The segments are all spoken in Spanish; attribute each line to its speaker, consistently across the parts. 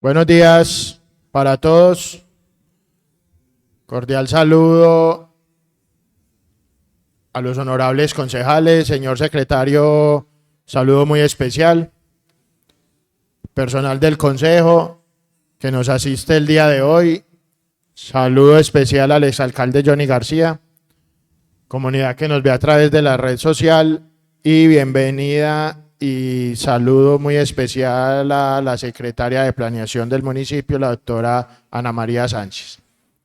Speaker 1: Buenos días para todos. Cordial saludo a los honorables concejales, señor secretario, saludo muy especial. Personal del consejo que nos asiste el día de hoy, saludo especial al exalcalde Johnny García, comunidad que nos ve a través de la red social y bienvenida y saludo muy especial a la secretaria de Planeación del municipio, la doctora Ana María Sánchez.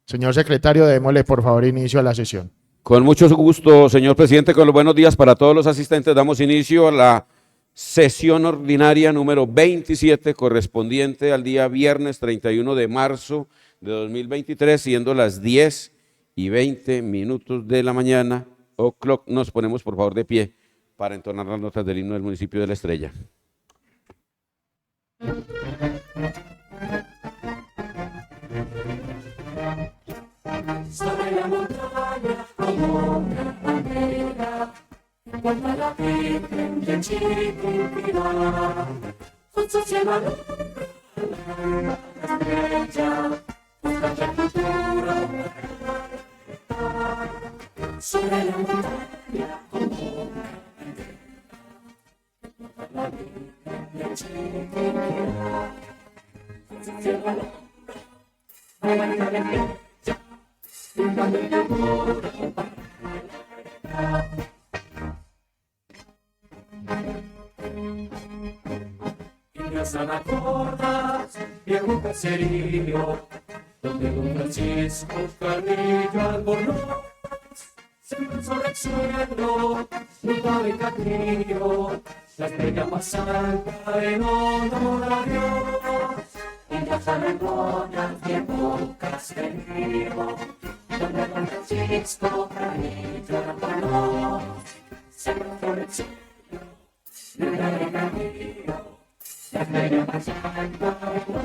Speaker 1: Señor secretario, démosle por favor inicio a la sesión.
Speaker 2: Con mucho gusto, señor presidente, con los buenos días para todos los asistentes. Damos inicio a la sesión ordinaria número 27, correspondiente al día viernes 31 de marzo de 2023, siendo las 10:20 de la mañana. O'clock, nos ponemos por favor de pie para entonar las notas del himno del municipio de La Estrella.
Speaker 3: Sobre la montaña como una bandera, cuando la Virgen de Chiquinquirá, con su cielo alumbra la estrella, buscando el futuro para realizar. Sobre la montaña como una bandera, cuando la Virgen de Chiquinquirá, con su cielo alumbra la estrella. Y San acordas, viejo caserío, donde don Francisco Carrillo Albornoz siempre sobre el suelo, nunca de Catrillo, la estrella más alta en honor a Dios. Y ya San viejo caserío, donde don Francisco Carrillo Albornoz siempre sobre el suelo, nunca de Catrillo, la estrella más alta en honor a Dios.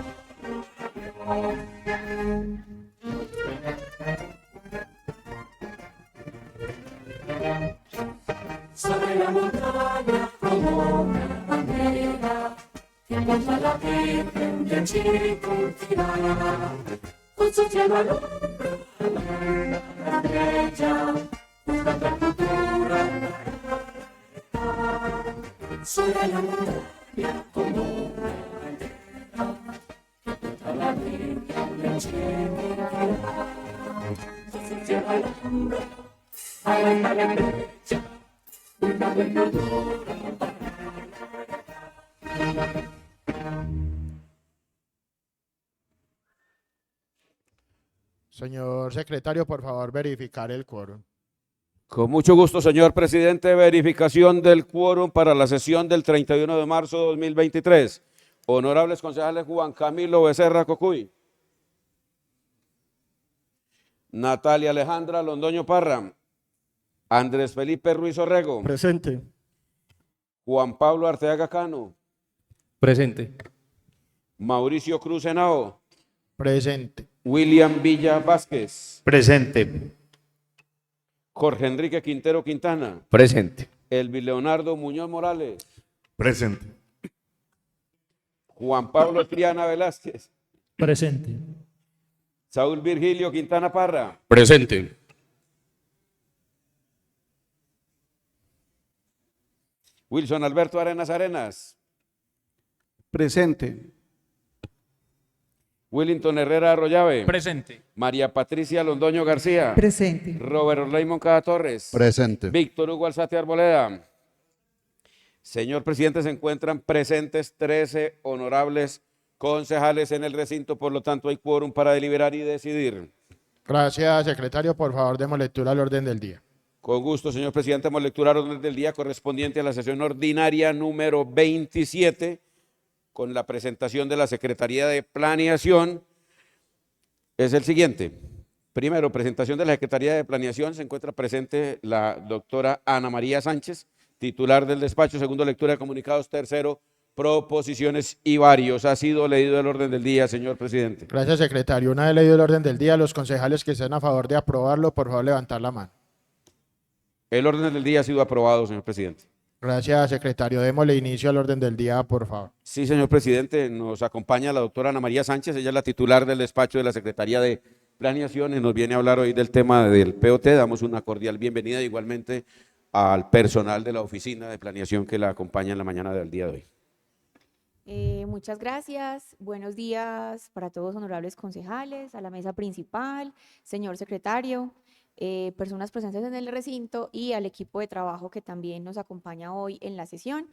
Speaker 3: Sobre la montaña como una bandera, que monta la Virgen de Chiquinquirá, con su cielo alumbra la estrella, buscando el futuro para realizar. Sobre la montaña como una bandera, que monta la Virgen de Chiquinquirá, con su cielo alumbra la estrella, buscando el futuro para realizar.
Speaker 1: Señor secretario, por favor, verificar el quórum.
Speaker 2: Con mucho gusto, señor presidente. Verificación del quórum para la sesión del 31 de marzo de 2023. Honorables concejales Juan Camilo Becerra Cocuy, Natalia Alejandra Londoño Parra, Andrés Felipe Ruiz Orrego,
Speaker 4: Presente.
Speaker 2: Juan Pablo Arteaga Cano,
Speaker 4: Presente.
Speaker 2: Mauricio Cruz Henao,
Speaker 1: Presente.
Speaker 2: William Villa Vázquez,
Speaker 4: Presente.
Speaker 2: Jorge Enrique Quintero Quintana,
Speaker 4: Presente.
Speaker 2: Elvis Leonardo Muñoz Morales,
Speaker 5: Presente.
Speaker 2: Juan Pablo Triana Velázquez,
Speaker 4: Presente.
Speaker 2: Saúl Virgilio Quintana Parra,
Speaker 4: Presente.
Speaker 2: Wilson Alberto Arenas Arenas,
Speaker 5: Presente.
Speaker 2: Willington Herrera Arroyave,
Speaker 4: Presente.
Speaker 2: María Patricia Londoño García,
Speaker 6: Presente.
Speaker 2: Robert Orley Cada Torres,
Speaker 5: Presente.
Speaker 2: Víctor Hugo Alzate Arboleda. Señor presidente, se encuentran presentes 13 honorables concejales en el recinto, por lo tanto hay quórum para deliberar y decidir.
Speaker 1: Gracias, secretario. Por favor, demos lectura al orden del día.
Speaker 2: Con gusto, señor presidente, damos lectura al orden del día correspondiente a la sesión ordinaria número 27, con la presentación de la Secretaría de Planeación. Es el siguiente. Primero, presentación de la Secretaría de Planeación. Se encuentra presente la doctora Ana María Sánchez, titular del despacho. Segundo, lectura de comunicados. Tercero, proposiciones y varios. Ha sido leído el orden del día, señor presidente.
Speaker 1: Gracias, secretario. Una vez leído el orden del día, los concejales que estén a favor de aprobarlo, por favor, levantar la mano.
Speaker 2: El orden del día ha sido aprobado, señor presidente.
Speaker 1: Gracias, secretario. Démosle inicio al orden del día, por favor.
Speaker 2: Sí, señor presidente, nos acompaña la doctora Ana María Sánchez, ella es la titular del despacho de la Secretaría de Planeación y nos viene a hablar hoy del tema del POT. Damos una cordial bienvenida igualmente al personal de la oficina de planeación que la acompaña en la mañana del día de hoy.
Speaker 5: Muchas gracias. Buenos días para todos, honorables concejales, a la mesa principal, señor secretario, personas presentes en el recinto y al equipo de trabajo que también nos acompaña hoy en la sesión.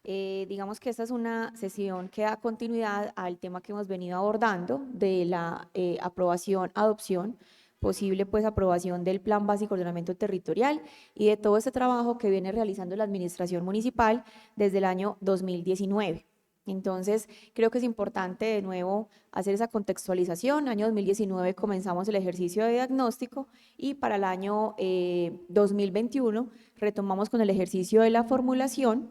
Speaker 5: Digamos que esta es una sesión que da continuidad al tema que hemos venido abordando de la aprobación, adopción, posible pues aprobación del Plan Básico de Ordenamiento Territorial y de todo este trabajo que viene realizando la Administración Municipal desde el año 2019. Entonces, creo que es importante de nuevo hacer esa contextualización. Año 2019 comenzamos el ejercicio de diagnóstico y para el año 2021 retomamos con el ejercicio de la formulación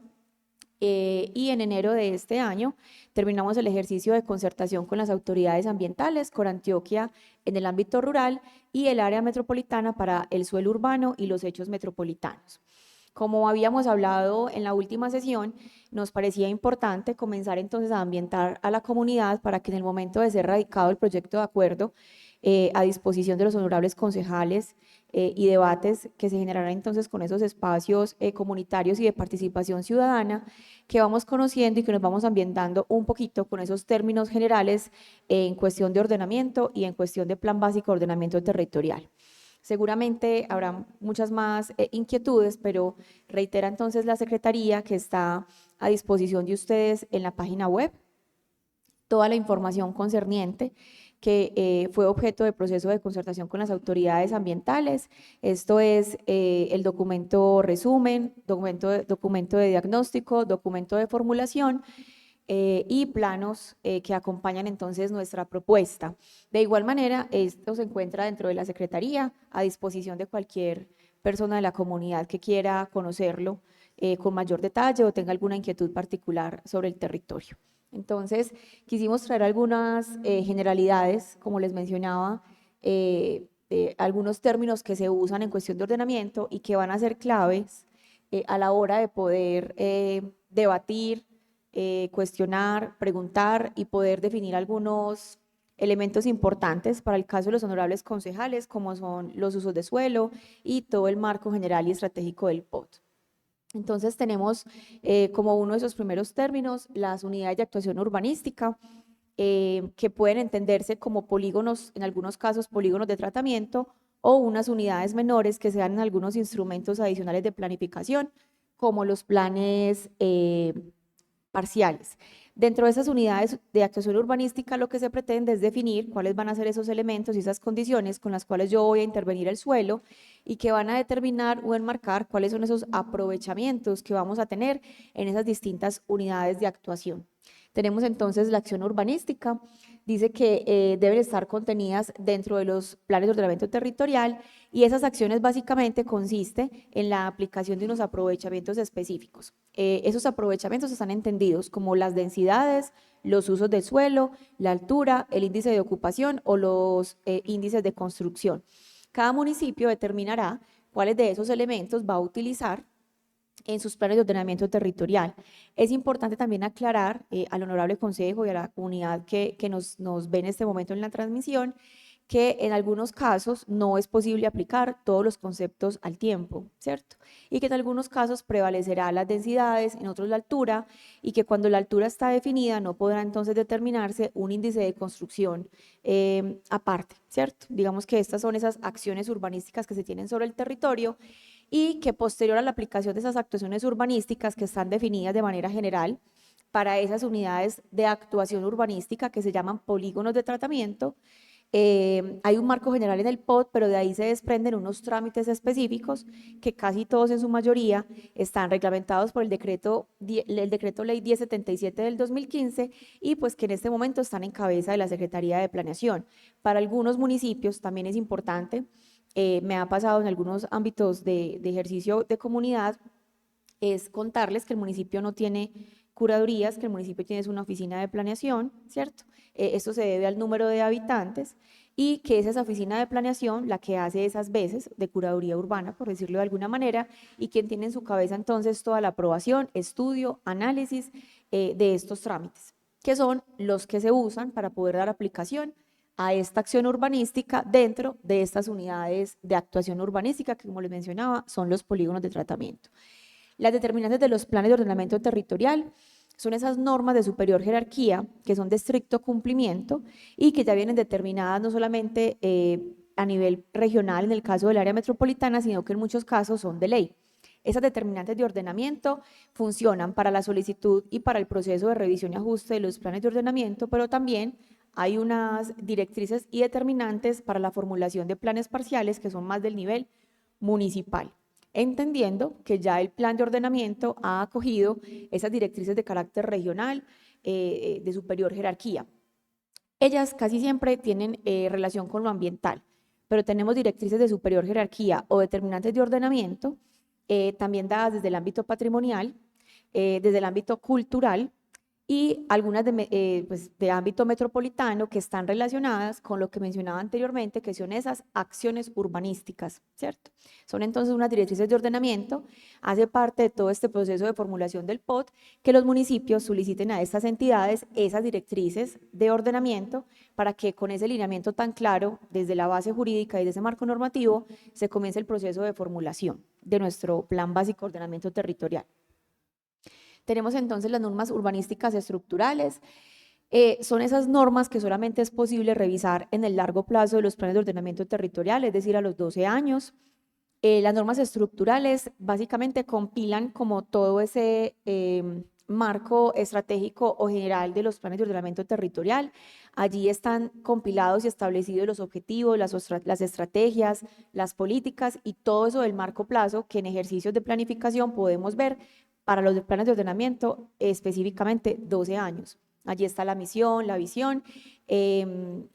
Speaker 5: y en enero de este año terminamos el ejercicio de concertación con las autoridades ambientales, Corantioquia en el ámbito rural y el área metropolitana para el suelo urbano y los hechos metropolitanos. Como habíamos hablado en la última sesión, nos parecía importante comenzar entonces a ambientar a la comunidad para que en el momento de ser radicado el proyecto de acuerdo a disposición de los honorables concejales y debates que se generarán entonces con esos espacios comunitarios y de participación ciudadana que vamos conociendo y que nos vamos ambientando un poquito con esos términos generales en cuestión de ordenamiento y en cuestión de plan básico de ordenamiento territorial. Seguramente habrá muchas más inquietudes, pero reitera entonces la Secretaría que está a disposición de ustedes en la página web toda la información concerniente que fue objeto de proceso de concertación con las autoridades ambientales. Esto es el documento resumen, documento de diagnóstico, documento de formulación, y planos que acompañan entonces nuestra propuesta. De igual manera, esto se encuentra dentro de la Secretaría a disposición de cualquier persona de la comunidad que quiera conocerlo con mayor detalle o tenga alguna inquietud particular sobre el territorio. Entonces, quisimos traer algunas generalidades, como les mencionaba, algunos términos que se usan en cuestión de ordenamiento y que van a ser claves a la hora de poder debatir, cuestionar, preguntar y poder definir algunos elementos importantes para el caso de los honorables concejales, como son los usos de suelo y todo el marco general y estratégico del POT. Entonces tenemos como uno de esos primeros términos las unidades de actuación urbanística, que pueden entenderse como polígonos, en algunos casos polígonos de tratamiento, o unas unidades menores que sean en algunos instrumentos adicionales de planificación, como los planes parciales. Dentro de esas unidades de actuación urbanística lo que se pretende es definir cuáles van a ser esos elementos y esas condiciones con las cuales yo voy a intervenir el suelo y que van a determinar o enmarcar cuáles son esos aprovechamientos que vamos a tener en esas distintas unidades de actuación. Tenemos entonces la acción urbanística, dice que deben estar contenidas dentro de los planes de ordenamiento territorial y esas acciones básicamente consisten en la aplicación de unos aprovechamientos específicos. Esos aprovechamientos están entendidos como las densidades, los usos del suelo, la altura, el índice de ocupación o los índices de construcción. Cada municipio determinará cuáles de esos elementos va a utilizar en sus planes de ordenamiento territorial. Es importante también aclarar al honorable consejo y a la comunidad que nos ve en este momento en la transmisión que en algunos casos no es posible aplicar todos los conceptos al tiempo, ¿cierto? Y que en algunos casos prevalecerá las densidades, en otros la altura, y que cuando la altura está definida no podrá entonces determinarse un índice de construcción aparte, ¿cierto? Digamos que estas son esas acciones urbanísticas que se tienen sobre el territorio y que posterior a la aplicación de esas actuaciones urbanísticas que están definidas de manera general para esas unidades de actuación urbanística que se llaman polígonos de tratamiento, hay un marco general en el POT, pero de ahí se desprenden unos trámites específicos que casi todos en su mayoría están reglamentados por el decreto ley 1077 del 2015 y pues que en este momento están en cabeza de la Secretaría de Planeación. Para algunos municipios también es importante, me ha pasado en algunos ámbitos de ejercicio de comunidad, es contarles que el municipio no tiene curadurías, que el municipio tiene una oficina de planeación, ¿cierto? Esto se debe al número de habitantes y que es esa oficina de planeación la que hace esas veces de curaduría urbana, por decirlo de alguna manera, y quien tiene en su cabeza entonces toda la aprobación, estudio, análisis de estos trámites, que son los que se usan para poder dar aplicación a esta acción urbanística dentro de estas unidades de actuación urbanística, que como les mencionaba, son los polígonos de tratamiento. Las determinantes de los planes de ordenamiento territorial son esas normas de superior jerarquía que son de estricto cumplimiento y que ya vienen determinadas no solamente a nivel regional en el caso del área metropolitana, sino que en muchos casos son de ley. Esas determinantes de ordenamiento funcionan para la solicitud y para el proceso de revisión y ajuste de los planes de ordenamiento, pero también hay unas directrices y determinantes para la formulación de planes parciales que son más del nivel municipal, entendiendo que ya el plan de ordenamiento ha acogido esas directrices de carácter regional de superior jerarquía. Ellas casi siempre tienen relación con lo ambiental, pero tenemos directrices de superior jerarquía o determinantes de ordenamiento, también dadas desde el ámbito patrimonial, desde el ámbito cultural, y algunas de ámbito metropolitano que están relacionadas con lo que mencionaba anteriormente, que son esas acciones urbanísticas, ¿cierto? Son entonces unas directrices de ordenamiento, hace parte de todo este proceso de formulación del POT, que los municipios soliciten a estas entidades esas directrices de ordenamiento para que con ese lineamiento tan claro, desde la base jurídica y de ese marco normativo, se comience el proceso de formulación de nuestro Plan Básico de Ordenamiento Territorial. Tenemos entonces las normas urbanísticas estructurales. Son esas normas que solamente es posible revisar en el largo plazo de los planes de ordenamiento territorial, es decir, a los 12 años. Las normas estructurales básicamente compilan como todo ese marco estratégico o general de los planes de ordenamiento territorial. Allí están compilados y establecidos los objetivos, las estrategias, las políticas y todo eso del marco plazo que en ejercicios de planificación podemos ver para los planes de ordenamiento, específicamente 12 años. Allí está la misión, la visión, en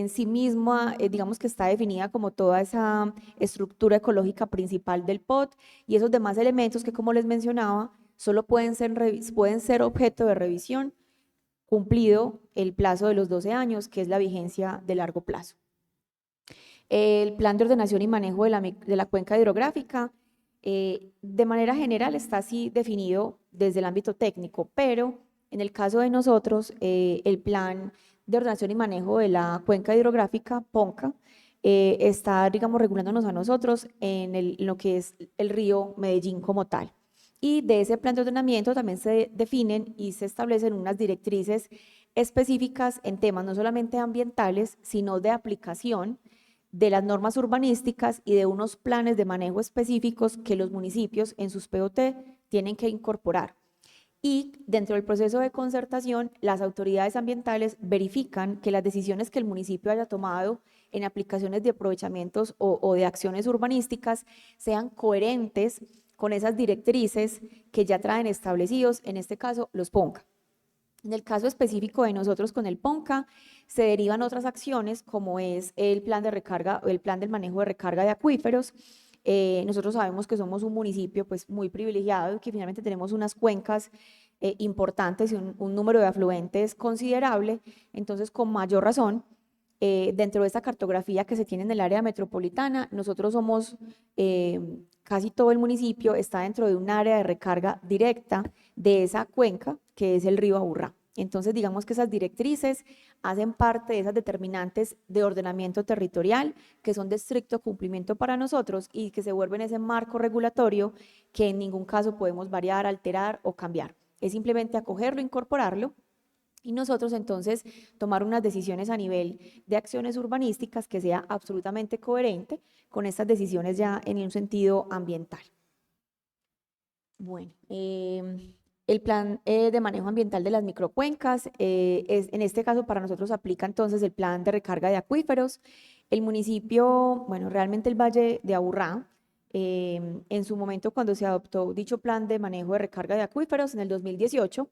Speaker 5: sí misma, digamos que está definida como toda esa estructura ecológica principal del POT y esos demás elementos que, como les mencionaba, solo pueden ser objeto de revisión cumplido el plazo de los 12 años, que es la vigencia de largo plazo. El plan de ordenación y manejo de la cuenca hidrográfica, de manera general está así definido desde el ámbito técnico, pero en el caso de nosotros, el plan de ordenación y manejo de la cuenca hidrográfica, PONCA, está, digamos, regulándonos a nosotros en lo que es el río Medellín como tal. Y de ese plan de ordenamiento también se definen y se establecen unas directrices específicas en temas no solamente ambientales, sino de aplicación de las normas urbanísticas y de unos planes de manejo específicos que los municipios en sus POT tienen que incorporar. Y dentro del proceso de concertación, las autoridades ambientales verifican que las decisiones que el municipio haya tomado en aplicaciones de aprovechamientos o de acciones urbanísticas sean coherentes con esas directrices que ya traen establecidos, en este caso los PONCA. En el caso específico de nosotros con el PONCA, se derivan otras acciones como es el plan de recarga, el plan del manejo de recarga de acuíferos. Nosotros sabemos que somos un municipio pues muy privilegiado y que finalmente tenemos unas cuencas importantes y un número de afluentes considerable, entonces con mayor razón, dentro de esta cartografía que se tiene en el área metropolitana, nosotros somos, casi todo el municipio está dentro de un área de recarga directa de esa cuenca que es el río Aburrá. Entonces, digamos que esas directrices hacen parte de esas determinantes de ordenamiento territorial que son de estricto cumplimiento para nosotros y que se vuelven ese marco regulatorio que en ningún caso podemos variar, alterar o cambiar. Es simplemente acogerlo, incorporarlo y nosotros entonces tomar unas decisiones a nivel de acciones urbanísticas que sea absolutamente coherente con estas decisiones ya en un sentido ambiental. Bueno, el plan de manejo ambiental de las microcuencas, en este caso para nosotros aplica entonces el plan de recarga de acuíferos. El municipio, bueno, realmente el Valle de Aburrá, en su momento cuando se adoptó dicho plan de manejo de recarga de acuíferos en el 2018,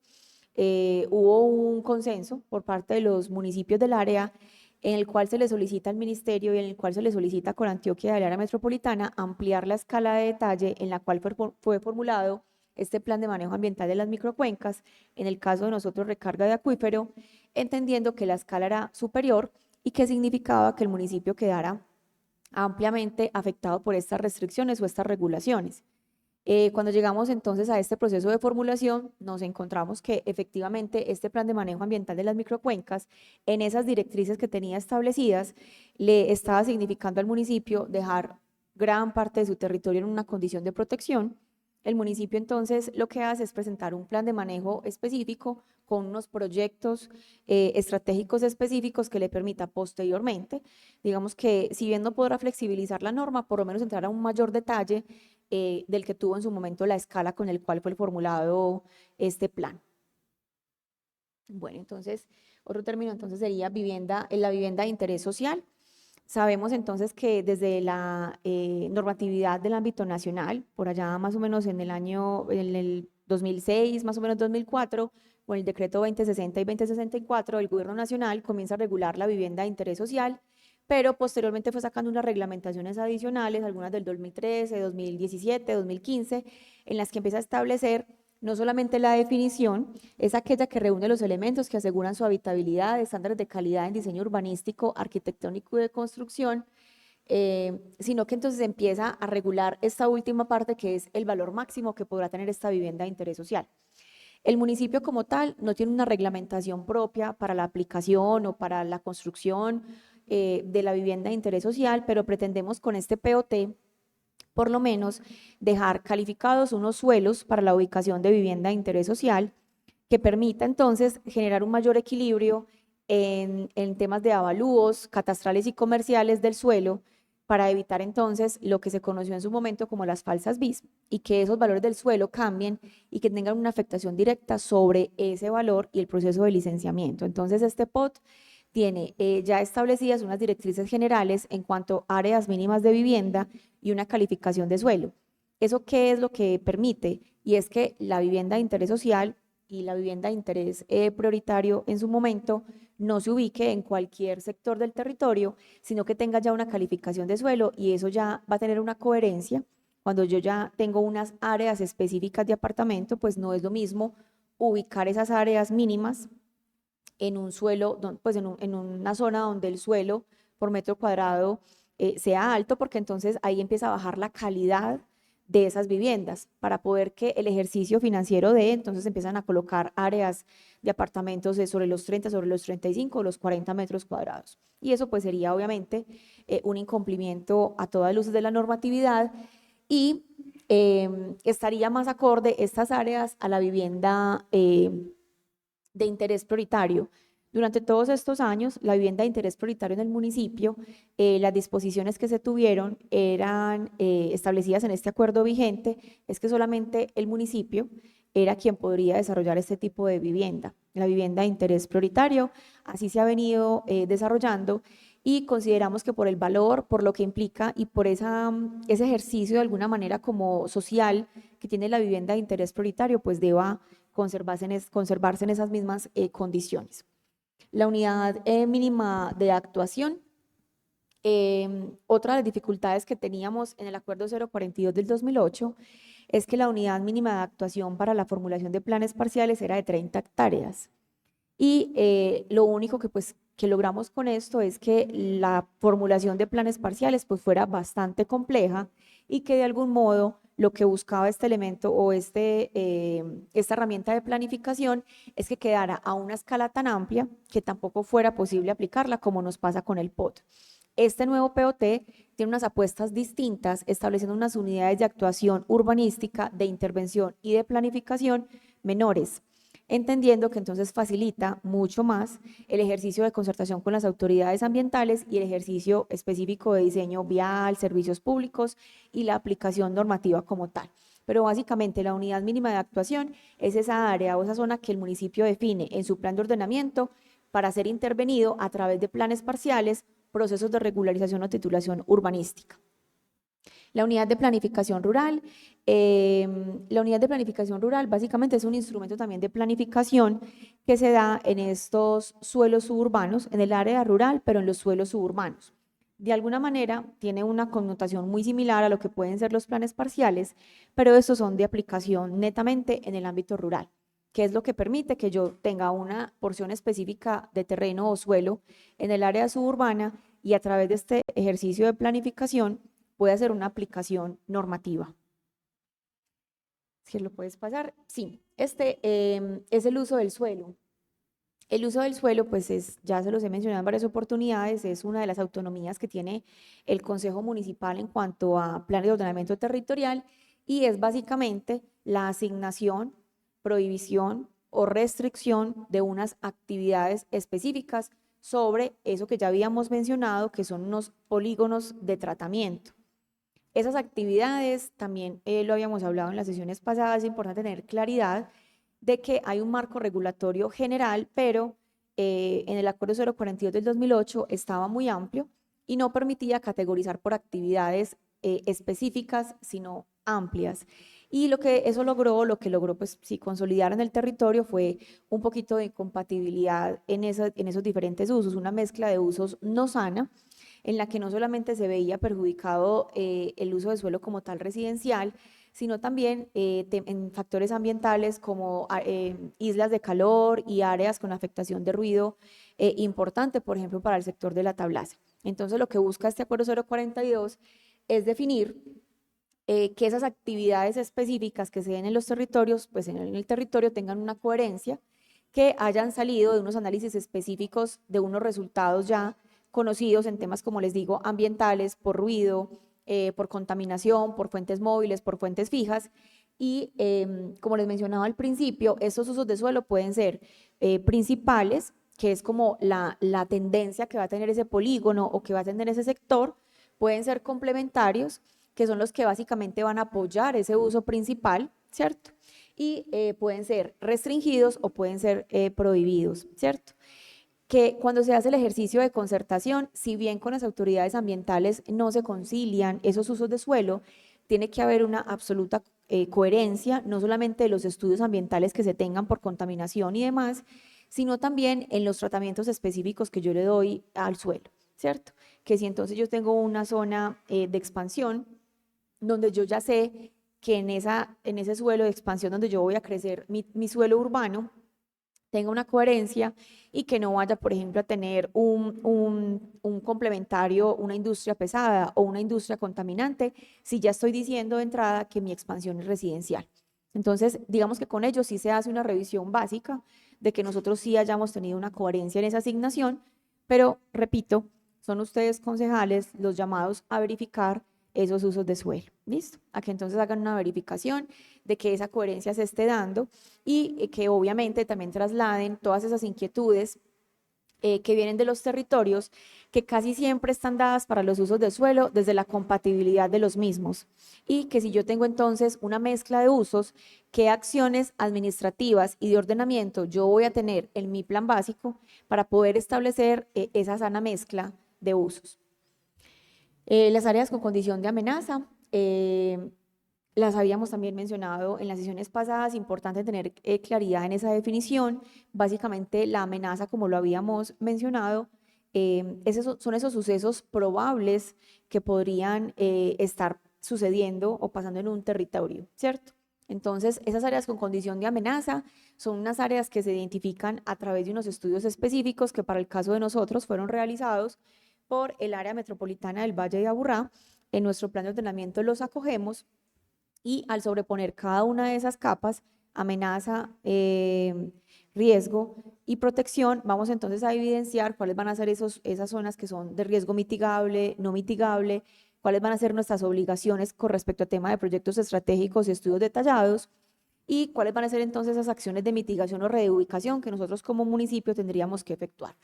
Speaker 5: hubo un consenso por parte de los municipios del área en el cual se le solicita al ministerio y en el cual se le solicita con Antioquia del área metropolitana ampliar la escala de detalle en la cual fue formulado este plan de manejo ambiental de las microcuencas, en el caso de nosotros recarga de acuífero, entendiendo que la escala era superior y que significaba que el municipio quedara ampliamente afectado por estas restricciones o estas regulaciones. Cuando llegamos entonces a este proceso de formulación, nos encontramos que efectivamente este plan de manejo ambiental de las microcuencas, en esas directrices que tenía establecidas, le estaba significando al municipio dejar gran parte de su territorio en una condición de protección. El municipio entonces lo que hace es presentar un plan de manejo específico con unos proyectos estratégicos específicos que le permita posteriormente, digamos que si bien no podrá flexibilizar la norma, por lo menos entrar a un mayor detalle del que tuvo en su momento la escala con el cual fue formulado este plan. Bueno, entonces, otro término entonces sería la vivienda de interés social. Sabemos entonces que desde la normatividad del ámbito nacional, por allá más o menos en el 2006, más o menos 2004, con el decreto 2060 y 2064, el gobierno nacional comienza a regular la vivienda de interés social, pero posteriormente fue sacando unas reglamentaciones adicionales, algunas del 2013, 2017, 2015, en las que empieza a establecer no solamente la definición, es aquella que reúne los elementos que aseguran su habitabilidad, estándares de calidad en diseño urbanístico, arquitectónico y de construcción, sino que entonces empieza a regular esta última parte que es el valor máximo que podrá tener esta vivienda de interés social. El municipio como tal no tiene una reglamentación propia para la aplicación o para la construcción de la vivienda de interés social, pero pretendemos con este POT por lo menos dejar calificados unos suelos para la ubicación de vivienda de interés social que permita entonces generar un mayor equilibrio en temas de avalúos catastrales y comerciales del suelo para evitar entonces lo que se conoció en su momento como las falsas BIS y que esos valores del suelo cambien y que tengan una afectación directa sobre ese valor y el proceso de licenciamiento. Entonces este POT tiene ya establecidas unas directrices generales en cuanto a áreas mínimas de vivienda y una calificación de suelo. ¿Eso qué es lo que permite? Y es que la vivienda de interés social y la vivienda de interés prioritario en su momento no se ubique en cualquier sector del territorio, sino que tenga ya una calificación de suelo y eso ya va a tener una coherencia. Cuando yo ya tengo unas áreas específicas de apartamento, pues no es lo mismo ubicar esas áreas mínimas en un suelo, pues en una zona donde el suelo por metro cuadrado sea alto, porque entonces ahí empieza a bajar la calidad de esas viviendas para poder que el ejercicio financiero entonces empiezan a colocar áreas de apartamentos sobre los 30, sobre los 35, los 40 metros cuadrados. Y eso pues sería obviamente un incumplimiento a todas luces de la normatividad y estaría más acorde estas áreas a la vivienda de interés prioritario. Durante todos estos años, la vivienda de interés prioritario en el municipio, las disposiciones que se tuvieron eran establecidas en este acuerdo vigente, es que solamente el municipio era quien podría desarrollar este tipo de vivienda, la vivienda de interés prioritario. Así se ha venido desarrollando y consideramos que por el valor, por lo que implica y por ese ejercicio de alguna manera como social que tiene la vivienda de interés prioritario, pues deba conservarse en esas mismas condiciones. La unidad mínima de actuación, otra de las dificultades que teníamos en el acuerdo 042 del 2008 es que la unidad mínima de actuación para la formulación de planes parciales era de 30 hectáreas. Y lo único que logramos con esto es que la formulación de planes parciales pues fuera bastante compleja y que de algún modo lo que buscaba este elemento o esta herramienta de planificación es que quedara a una escala tan amplia que tampoco fuera posible aplicarla como nos pasa con el POT. Este nuevo POT tiene unas apuestas distintas, estableciendo unas unidades de actuación urbanística, de intervención y de planificación menores, entendiendo que entonces facilita mucho más el ejercicio de concertación con las autoridades ambientales y el ejercicio específico de diseño vial, servicios públicos y la aplicación normativa como tal. Pero básicamente la unidad mínima de actuación es esa área o esa zona que el municipio define en su plan de ordenamiento para ser intervenido a través de planes parciales, procesos de regularización o titulación urbanística. La unidad de planificación rural. La unidad de planificación rural básicamente es un instrumento también de planificación que se da en estos suelos suburbanos, en el área rural, pero en los suelos suburbanos. De alguna manera tiene una connotación muy similar a lo que pueden ser los planes parciales, pero estos son de aplicación netamente en el ámbito rural. que es lo que permite que yo tenga una porción específica de terreno o suelo en el área suburbana y a través de este ejercicio de planificación pueda hacer una aplicación normativa. ¿Si lo puedes pasar? Sí, este es el uso del suelo. El uso del suelo, pues ya se los he mencionado en varias oportunidades, es una de las autonomías que tiene el Consejo Municipal en cuanto a planes de ordenamiento territorial y es básicamente la asignación, prohibición o restricción de unas actividades específicas sobre eso que ya habíamos mencionado, que son unos polígonos de tratamiento. Esas actividades, también lo habíamos hablado en las sesiones pasadas, es importante tener claridad de que hay un marco regulatorio general, pero en el Acuerdo 042 del 2008 estaba muy amplio y no permitía categorizar por actividades específicas, sino amplias. Y lo que logró, pues sí, consolidar en el territorio fue un poquito de incompatibilidad en esos diferentes usos, una mezcla de usos no sana, en la que no solamente se veía perjudicado el uso de suelo como tal residencial, sino también en factores ambientales como islas de calor y áreas con afectación de ruido importante, por ejemplo, para el sector de la tablaza. Entonces, lo que busca este Acuerdo 042 es definir que esas actividades específicas que se den en los territorios, pues en el territorio tengan una coherencia, que hayan salido de unos análisis específicos de unos resultados ya conocidos en temas, como les digo, ambientales, por ruido, por contaminación, por fuentes móviles, por fuentes fijas. Y como les mencionaba al principio, estos usos de suelo pueden ser principales, que es como la tendencia que va a tener ese polígono o que va a tener ese sector, pueden ser complementarios, que son los que básicamente van a apoyar ese uso principal, ¿cierto? Y pueden ser restringidos o pueden ser prohibidos, ¿cierto? Que cuando se hace el ejercicio de concertación, si bien con las autoridades ambientales no se concilian esos usos de suelo, tiene que haber una absoluta coherencia, no solamente de los estudios ambientales que se tengan por contaminación y demás, sino también en los tratamientos específicos que yo le doy al suelo, ¿cierto? Que si entonces yo tengo una zona de expansión, donde yo ya sé que en ese suelo de expansión donde yo voy a crecer mi suelo urbano, tenga una coherencia y que no vaya, por ejemplo, a tener un complementario, una industria pesada o una industria contaminante, si ya estoy diciendo de entrada que mi expansión es residencial. Entonces, digamos que con ello sí se hace una revisión básica de que nosotros sí hayamos tenido una coherencia en esa asignación, pero repito, son ustedes concejales los llamados a verificar esos usos de suelo. ¿Listo? A que entonces hagan una verificación de que esa coherencia se esté dando y que obviamente también trasladen todas esas inquietudes que vienen de los territorios, que casi siempre están dadas para los usos de suelo desde la compatibilidad de los mismos. Y que si yo tengo entonces una mezcla de usos, ¿qué acciones administrativas y de ordenamiento yo voy a tener en mi plan básico para poder establecer esa sana mezcla de usos? Las áreas con condición de amenaza, las habíamos también mencionado en las sesiones pasadas, importante tener claridad en esa definición. Básicamente la amenaza, como lo habíamos mencionado, son esos sucesos probables que podrían estar sucediendo o pasando en un territorio, ¿cierto? Entonces, esas áreas con condición de amenaza son unas áreas que se identifican a través de unos estudios específicos que para el caso de nosotros fueron realizados por el área metropolitana del Valle de Aburrá. En nuestro plan de ordenamiento los acogemos y al sobreponer cada una de esas capas, amenaza, riesgo y protección, vamos entonces a evidenciar cuáles van a ser esas zonas que son de riesgo mitigable, no mitigable, cuáles van a ser nuestras obligaciones con respecto a tema de proyectos estratégicos y estudios detallados, y cuáles van a ser entonces esas acciones de mitigación o reubicación que nosotros como municipio tendríamos que efectuar.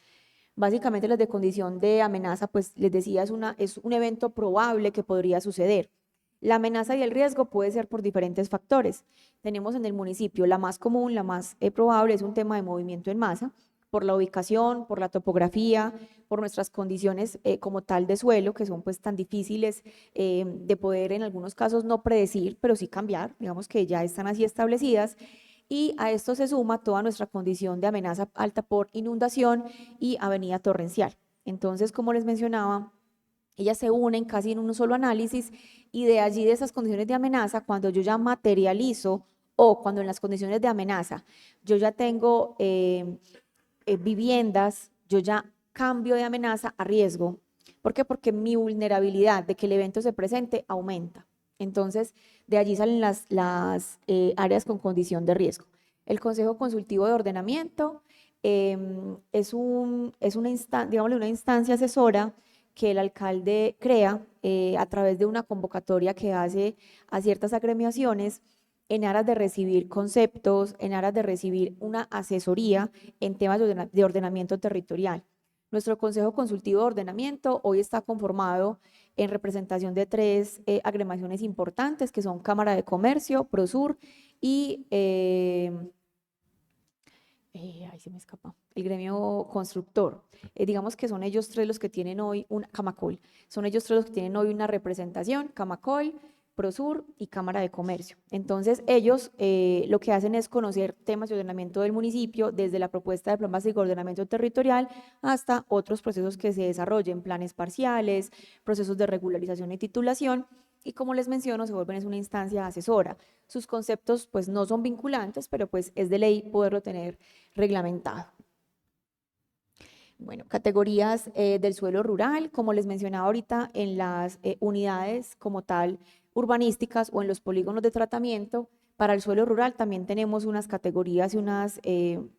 Speaker 5: Básicamente las de condición de amenaza, pues les decía, es un evento probable que podría suceder. La amenaza y el riesgo puede ser por diferentes factores. Tenemos en el municipio la más común, la más probable, es un tema de movimiento en masa, por la ubicación, por la topografía, por nuestras condiciones como tal de suelo, que son pues tan difíciles de poder en algunos casos no predecir, pero sí cambiar, digamos que ya están así establecidas. Y a esto se suma toda nuestra condición de amenaza alta por inundación y avenida torrencial. Entonces, como les mencionaba, ellas se unen casi en un solo análisis y de allí, de esas condiciones de amenaza, cuando yo ya materializo o cuando en las condiciones de amenaza yo ya tengo viviendas, yo ya cambio de amenaza a riesgo. ¿Por qué? Porque mi vulnerabilidad de que el evento se presente aumenta. Entonces, de allí salen las áreas con condición de riesgo. El Consejo Consultivo de Ordenamiento es una instancia asesora que el alcalde crea a través de una convocatoria que hace a ciertas agremiaciones en aras de recibir conceptos, en aras de recibir una asesoría en temas de ordenamiento territorial. Nuestro Consejo Consultivo de Ordenamiento hoy está conformado en representación de 3 agremiaciones importantes, que son Cámara de Comercio, Prosur y ahí se me escapa, el gremio constructor. Digamos que son ellos 3 los que tienen hoy Camacol, son ellos 3 los que tienen hoy una representación, Camacol, Prosur y Cámara de Comercio. Entonces ellos lo que hacen es conocer temas de ordenamiento del municipio, desde la propuesta de plan básico de ordenamiento territorial hasta otros procesos que se desarrollen, planes parciales, procesos de regularización y titulación, y como les menciono, se vuelven es una instancia asesora. Sus conceptos pues no son vinculantes, pero pues es de ley poderlo tener reglamentado. Bueno, categorías del suelo rural, como les mencionaba ahorita, en las unidades como tal urbanísticas o en los polígonos de tratamiento, para el suelo rural también tenemos unas categorías y unas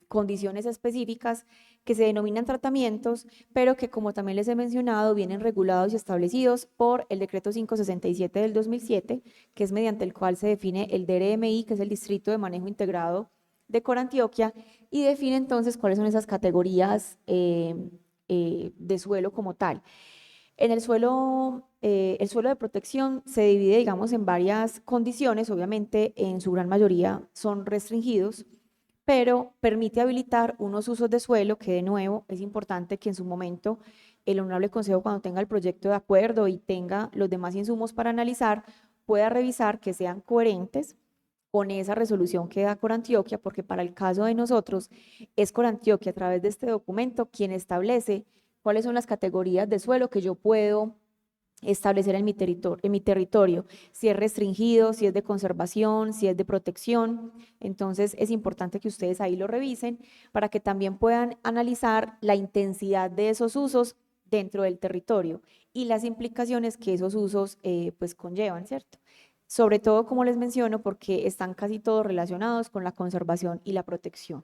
Speaker 5: condiciones específicas que se denominan tratamientos, pero que como también les he mencionado, vienen regulados y establecidos por el decreto 567 del 2007, que es mediante el cual se define el DRMI, que es el Distrito de Manejo Integrado de Corantioquia, y define entonces cuáles son esas categorías de suelo como tal. En el suelo de protección se divide, digamos, en varias condiciones, obviamente en su gran mayoría son restringidos, pero permite habilitar unos usos de suelo que, de nuevo, es importante que en su momento el Honorable Consejo, cuando tenga el proyecto de acuerdo y tenga los demás insumos para analizar, pueda revisar que sean coherentes con esa resolución que da Corantioquia, porque para el caso de nosotros es Corantioquia, a través de este documento, quien establece cuáles son las categorías de suelo que yo puedo establecer en mi territorio, si es restringido, si es de conservación, si es de protección. Entonces es importante que ustedes ahí lo revisen para que también puedan analizar la intensidad de esos usos dentro del territorio y las implicaciones que esos usos pues conllevan, ¿cierto? Sobre todo, como les menciono, porque están casi todos relacionados con la conservación y la protección.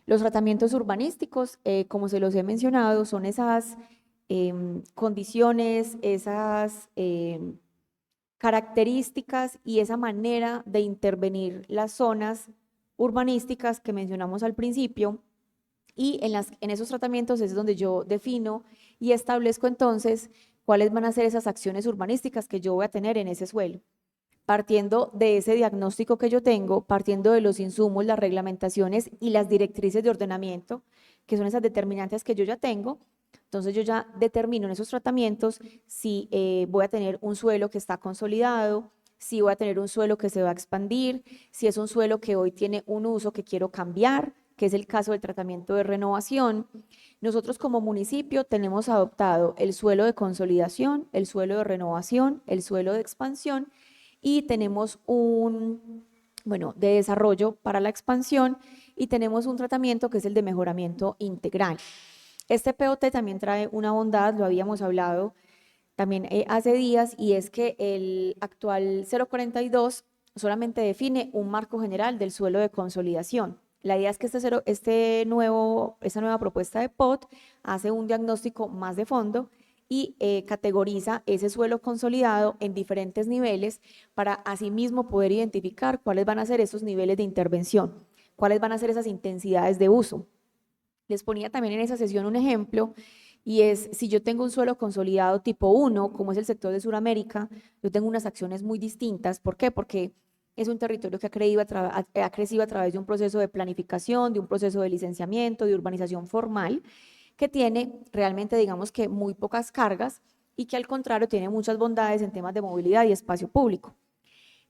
Speaker 5: Los tratamientos urbanísticos, como se los he mencionado, son esas condiciones, esas características y esa manera de intervenir las zonas urbanísticas que mencionamos al principio, y en esos tratamientos es donde yo defino y establezco entonces cuáles van a ser esas acciones urbanísticas que yo voy a tener en ese suelo. Partiendo de ese diagnóstico que yo tengo, partiendo de los insumos, las reglamentaciones y las directrices de ordenamiento, que son esas determinantes que yo ya tengo, entonces yo ya determino en esos tratamientos si voy a tener un suelo que está consolidado, si voy a tener un suelo que se va a expandir, si es un suelo que hoy tiene un uso que quiero cambiar, que es el caso del tratamiento de renovación. Nosotros como municipio tenemos adoptado el suelo de consolidación, el suelo de renovación, el suelo de expansión, y tenemos de desarrollo para la expansión, y tenemos un tratamiento que es el de mejoramiento integral. Este POT también trae una bondad, lo habíamos hablado también hace días, y es que el actual 042 solamente define un marco general del suelo de consolidación. La idea es que esta nueva propuesta de POT hace un diagnóstico más de fondo y categoriza ese suelo consolidado en diferentes niveles para asimismo poder identificar cuáles van a ser esos niveles de intervención, cuáles van a ser esas intensidades de uso. Les ponía también en esa sesión un ejemplo, y es, si yo tengo un suelo consolidado tipo 1, como es el sector de Sudamérica, yo tengo unas acciones muy distintas. ¿Por qué? Porque es un territorio que ha crecido a través de un proceso de planificación, de un proceso de licenciamiento, de urbanización formal, que tiene realmente, digamos que muy pocas cargas, y que al contrario tiene muchas bondades en temas de movilidad y espacio público.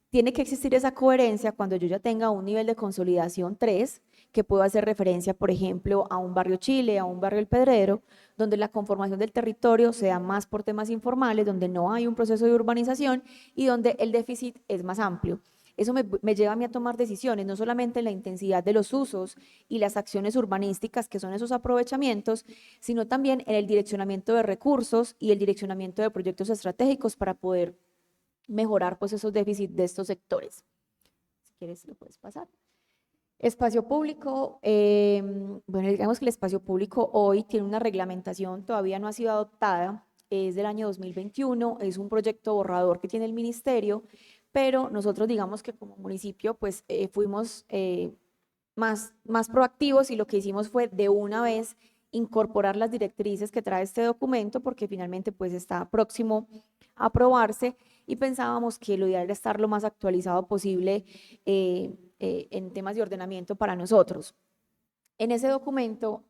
Speaker 5: Tiene que existir esa coherencia cuando yo ya tenga un nivel de consolidación 3, que puedo hacer referencia, por ejemplo, a un barrio Chile, a un barrio El Pedrero, donde la conformación del territorio sea más por temas informales, donde no hay un proceso de urbanización y donde el déficit es más amplio. eso me lleva a mí a tomar decisiones, no solamente en la intensidad de los usos y las acciones urbanísticas, que son esos aprovechamientos, sino también en el direccionamiento de recursos y el direccionamiento de proyectos estratégicos para poder mejorar pues esos déficits de estos sectores. Si quieres, lo puedes pasar. Espacio público, bueno, digamos que el espacio público hoy tiene una reglamentación, todavía no ha sido adoptada, es del año 2021, es un proyecto borrador que tiene el ministerio, pero nosotros digamos que como municipio pues fuimos más proactivos y lo que hicimos fue de una vez incorporar las directrices que trae este documento porque finalmente pues está próximo a aprobarse y pensábamos que lo ideal era estar lo más actualizado posible en temas de ordenamiento para nosotros. En ese documento,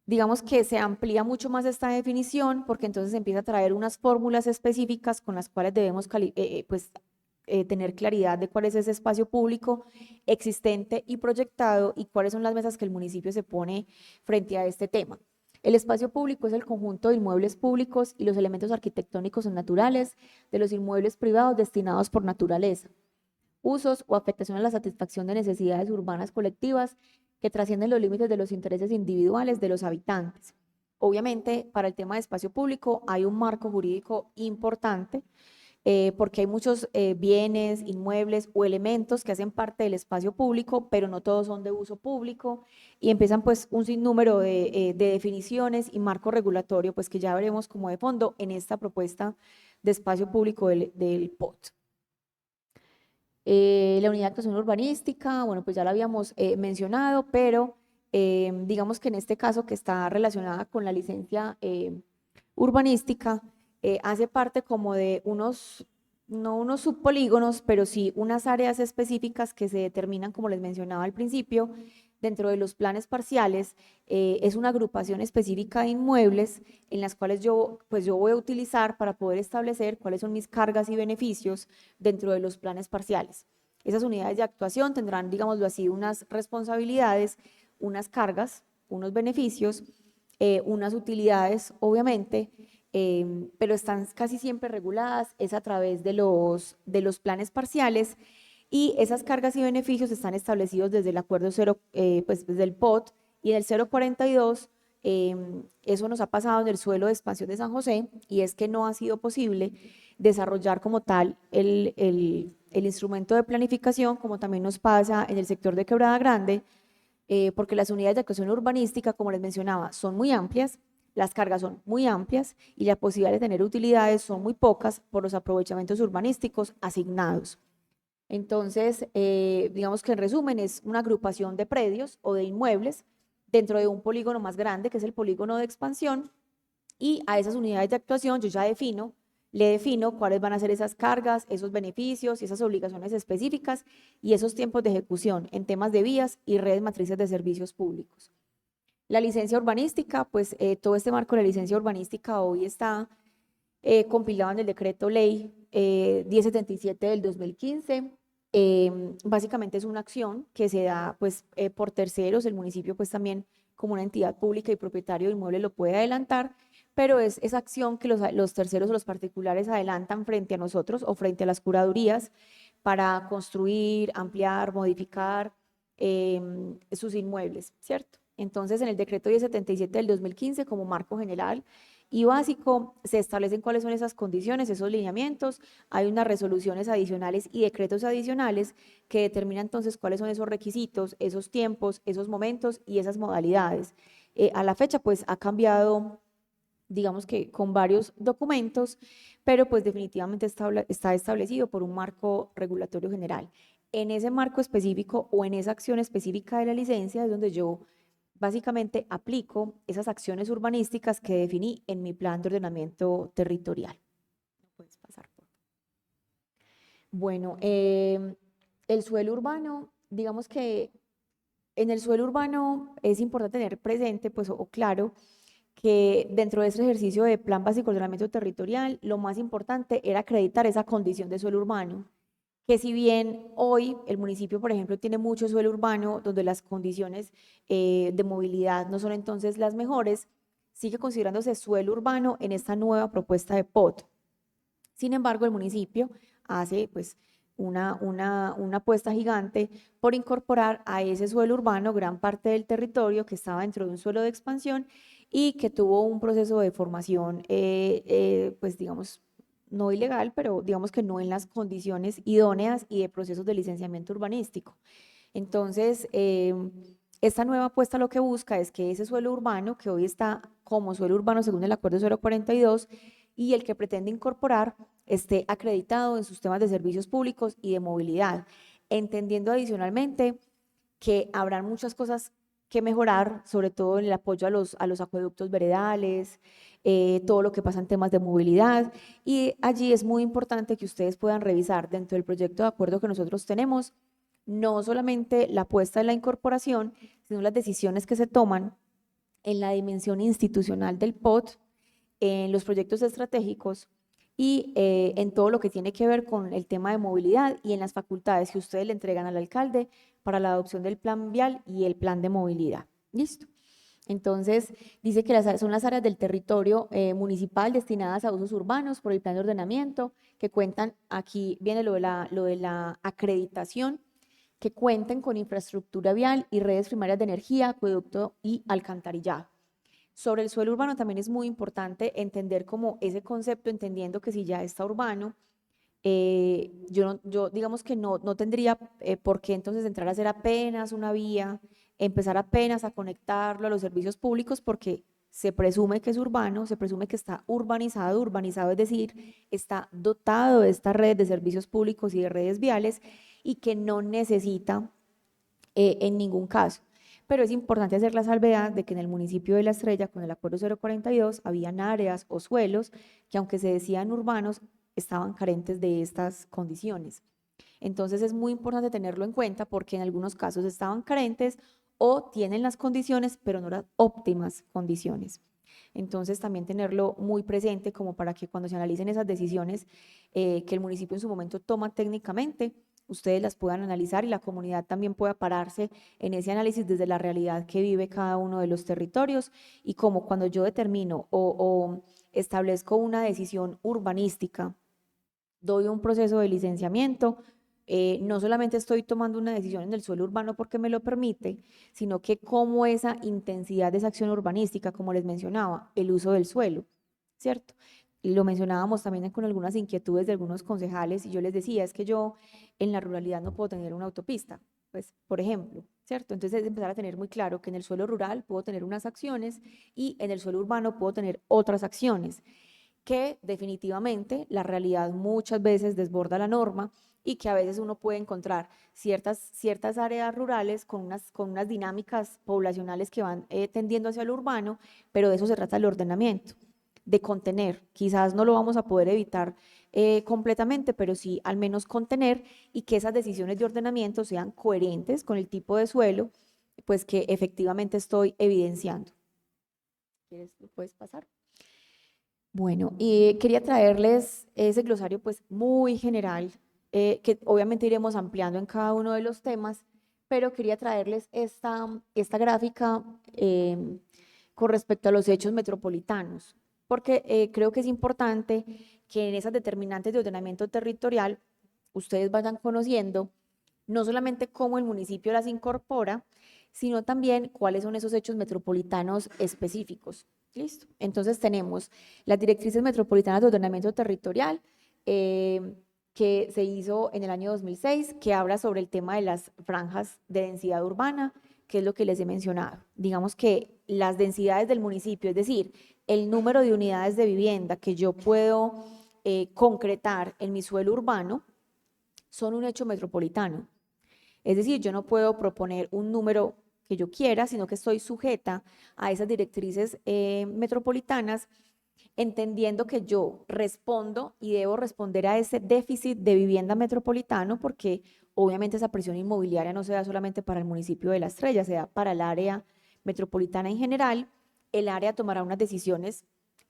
Speaker 5: digamos que se amplía mucho más esta definición porque entonces empieza a traer unas fórmulas específicas con las cuales debemos tener claridad de cuál es ese espacio público existente y proyectado y cuáles son las mesas que el municipio se pone frente a este tema. El espacio público es el conjunto de inmuebles públicos y los elementos arquitectónicos o naturales de los inmuebles privados destinados por naturaleza, usos o afectación a la satisfacción de necesidades urbanas colectivas que trascienden los límites de los intereses individuales de los habitantes. Obviamente, para el tema de espacio público hay un marco jurídico importante porque hay muchos bienes, inmuebles o elementos que hacen parte del espacio público, pero no todos son de uso público y empiezan pues un sinnúmero de definiciones y marco regulatorio pues que ya veremos como de fondo en esta propuesta de espacio público del POT. La unidad de actuación urbanística, bueno, pues ya la habíamos mencionado, pero digamos que en este caso que está relacionada con la licencia urbanística, hace parte como de no unos subpolígonos, pero sí unas áreas específicas que se determinan, como les mencionaba al principio, dentro de los planes parciales. Es una agrupación específica de inmuebles en las cuales yo voy a utilizar para poder establecer cuáles son mis cargas y beneficios dentro de los planes parciales. Esas unidades de actuación tendrán, digámoslo así, unas responsabilidades, unas cargas, unos beneficios, unas utilidades, obviamente, pero están casi siempre reguladas, es a través de los planes parciales y esas cargas y beneficios están establecidos desde el acuerdo pues desde el POT y en el 042, eso nos ha pasado en el suelo de expansión de San José y es que no ha sido posible desarrollar como tal el instrumento de planificación como también nos pasa en el sector de Quebrada Grande, porque las unidades de actuación urbanística, como les mencionaba, son muy amplias, las cargas son muy amplias y la posibilidad de tener utilidades son muy pocas por los aprovechamientos urbanísticos asignados. Entonces, digamos que en resumen es una agrupación de predios o de inmuebles dentro de un polígono más grande que es el polígono de expansión y a esas unidades de actuación yo ya le defino cuáles van a ser esas cargas, esos beneficios y esas obligaciones específicas y esos tiempos de ejecución en temas de vías y redes matrices de servicios públicos. La licencia urbanística, pues todo este marco de la licencia urbanística hoy está compilado en el decreto ley 1077 del 2015. Básicamente es una acción que se da pues por terceros, el municipio pues también como una entidad pública y propietario del inmueble lo puede adelantar, pero es esa acción que los terceros o los particulares adelantan frente a nosotros o frente a las curadurías para construir, ampliar, modificar sus inmuebles, ¿cierto? Entonces, en el decreto 1077 del 2015, como marco general y básico, se establecen cuáles son esas condiciones, esos lineamientos. Hay unas resoluciones adicionales y decretos adicionales que determinan entonces cuáles son esos requisitos, esos tiempos, esos momentos y esas modalidades. A la fecha, pues, ha cambiado, digamos que con varios documentos, pero pues definitivamente está establecido por un marco regulatorio general. En ese marco específico o en esa acción específica de la licencia es donde yo básicamente aplico esas acciones urbanísticas que definí en mi plan de ordenamiento territorial. Puedes pasar. Bueno, el suelo urbano, digamos que en el suelo urbano es importante tener presente, pues, o claro, que dentro de ese ejercicio de plan básico de ordenamiento territorial, lo más importante era acreditar esa condición de suelo urbano, que si bien hoy el municipio, por ejemplo, tiene mucho suelo urbano donde las condiciones de movilidad no son entonces las mejores, sigue considerándose suelo urbano en esta nueva propuesta de POT. Sin embargo, el municipio hace pues una apuesta gigante por incorporar a ese suelo urbano gran parte del territorio que estaba dentro de un suelo de expansión y que tuvo un proceso de formación, pues digamos, no ilegal, pero digamos que no en las condiciones idóneas y de procesos de licenciamiento urbanístico. Entonces, esta nueva apuesta lo que busca es que ese suelo urbano, que hoy está como suelo urbano según el Acuerdo 042, y el que pretende incorporar esté acreditado en sus temas de servicios públicos y de movilidad, entendiendo adicionalmente que habrán muchas cosas que mejorar, sobre todo en el apoyo a los acueductos veredales, todo lo que pasa en temas de movilidad, y allí es muy importante que ustedes puedan revisar dentro del proyecto de acuerdo que nosotros tenemos, no solamente la apuesta de la incorporación, sino las decisiones que se toman en la dimensión institucional del POT, en los proyectos estratégicos y en todo lo que tiene que ver con el tema de movilidad y en las facultades que ustedes le entregan al alcalde para la adopción del plan vial y el plan de movilidad. ¿Listo? Entonces, dice que son las áreas del territorio municipal destinadas a usos urbanos por el plan de ordenamiento, que cuentan, aquí viene lo de la acreditación, que cuenten con infraestructura vial y redes primarias de energía, acueducto y alcantarillado. Sobre el suelo urbano también es muy importante entender como ese concepto, entendiendo que si ya está urbano, yo digamos que no tendría por qué entonces entrar a hacer apenas una vía, empezar apenas a conectarlo a los servicios públicos, porque se presume que es urbano, se presume que está urbanizado es decir, está dotado de esta red de servicios públicos y de redes viales y que no necesita en ningún caso. Pero es importante hacer la salvedad de que en el municipio de La Estrella, con el Acuerdo 042, habían áreas o suelos que, aunque se decían urbanos, estaban carentes de estas condiciones. Entonces es muy importante tenerlo en cuenta porque en algunos casos estaban carentes o tienen las condiciones, pero no las óptimas condiciones. Entonces también tenerlo muy presente como para que cuando se analicen esas decisiones que el municipio en su momento toma técnicamente, ustedes las puedan analizar y la comunidad también pueda pararse en ese análisis desde la realidad que vive cada uno de los territorios y como cuando yo determino o establezco una decisión urbanística, doy un proceso de licenciamiento, no solamente estoy tomando una decisión en el suelo urbano porque me lo permite, sino que como esa intensidad de esa acción urbanística, como les mencionaba, el uso del suelo, ¿cierto? Lo mencionábamos también con algunas inquietudes de algunos concejales y yo les decía, es que yo en la ruralidad no puedo tener una autopista, pues, por ejemplo, ¿cierto? Entonces es empezar a tener muy claro que en el suelo rural puedo tener unas acciones y en el suelo urbano puedo tener otras acciones, que definitivamente la realidad muchas veces desborda la norma y que a veces uno puede encontrar ciertas áreas rurales con unas dinámicas poblacionales que van tendiendo hacia lo urbano, pero de eso se trata el ordenamiento, de contener. Quizás no lo vamos a poder evitar completamente, pero sí al menos contener y que esas decisiones de ordenamiento sean coherentes con el tipo de suelo, pues que efectivamente estoy evidenciando. ¿Quieres, lo puedes pasar? Bueno, y quería traerles ese glosario pues muy general, que obviamente iremos ampliando en cada uno de los temas, pero quería traerles esta gráfica con respecto a los hechos metropolitanos, porque creo que es importante que en esas determinantes de ordenamiento territorial ustedes vayan conociendo no solamente cómo el municipio las incorpora, sino también cuáles son esos hechos metropolitanos específicos. ¿Listo? Entonces tenemos las directrices metropolitanas de ordenamiento territorial que se hizo en el año 2006, que habla sobre el tema de las franjas de densidad urbana, que es lo que les he mencionado. Digamos que las densidades del municipio, es decir, el número de unidades de vivienda que yo puedo concretar en mi suelo urbano, son un hecho metropolitano. Es decir, yo no puedo proponer un número que yo quiera, sino que estoy sujeta a esas directrices metropolitanas, entendiendo que yo respondo y debo responder a ese déficit de vivienda metropolitano, porque obviamente esa presión inmobiliaria no se da solamente para el municipio de La Estrella, se da para el área metropolitana en general. El área tomará unas decisiones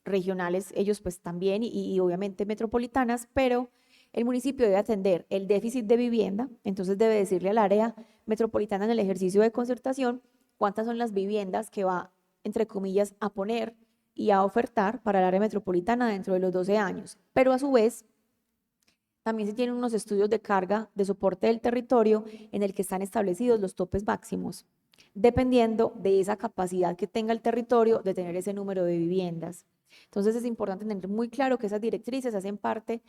Speaker 5: regionales, ellos pues también, y obviamente metropolitanas, pero el municipio debe atender el déficit de vivienda, entonces debe decirle al área metropolitana en el ejercicio de concertación cuántas son las viviendas que va, entre comillas, a poner y a ofertar para el área metropolitana dentro de los 12 años. Pero a su vez, también se tienen unos estudios de carga de soporte del territorio en el que están establecidos los topes máximos, dependiendo de esa capacidad que tenga el territorio de tener ese número de viviendas. Entonces es importante tener muy claro que esas directrices hacen parte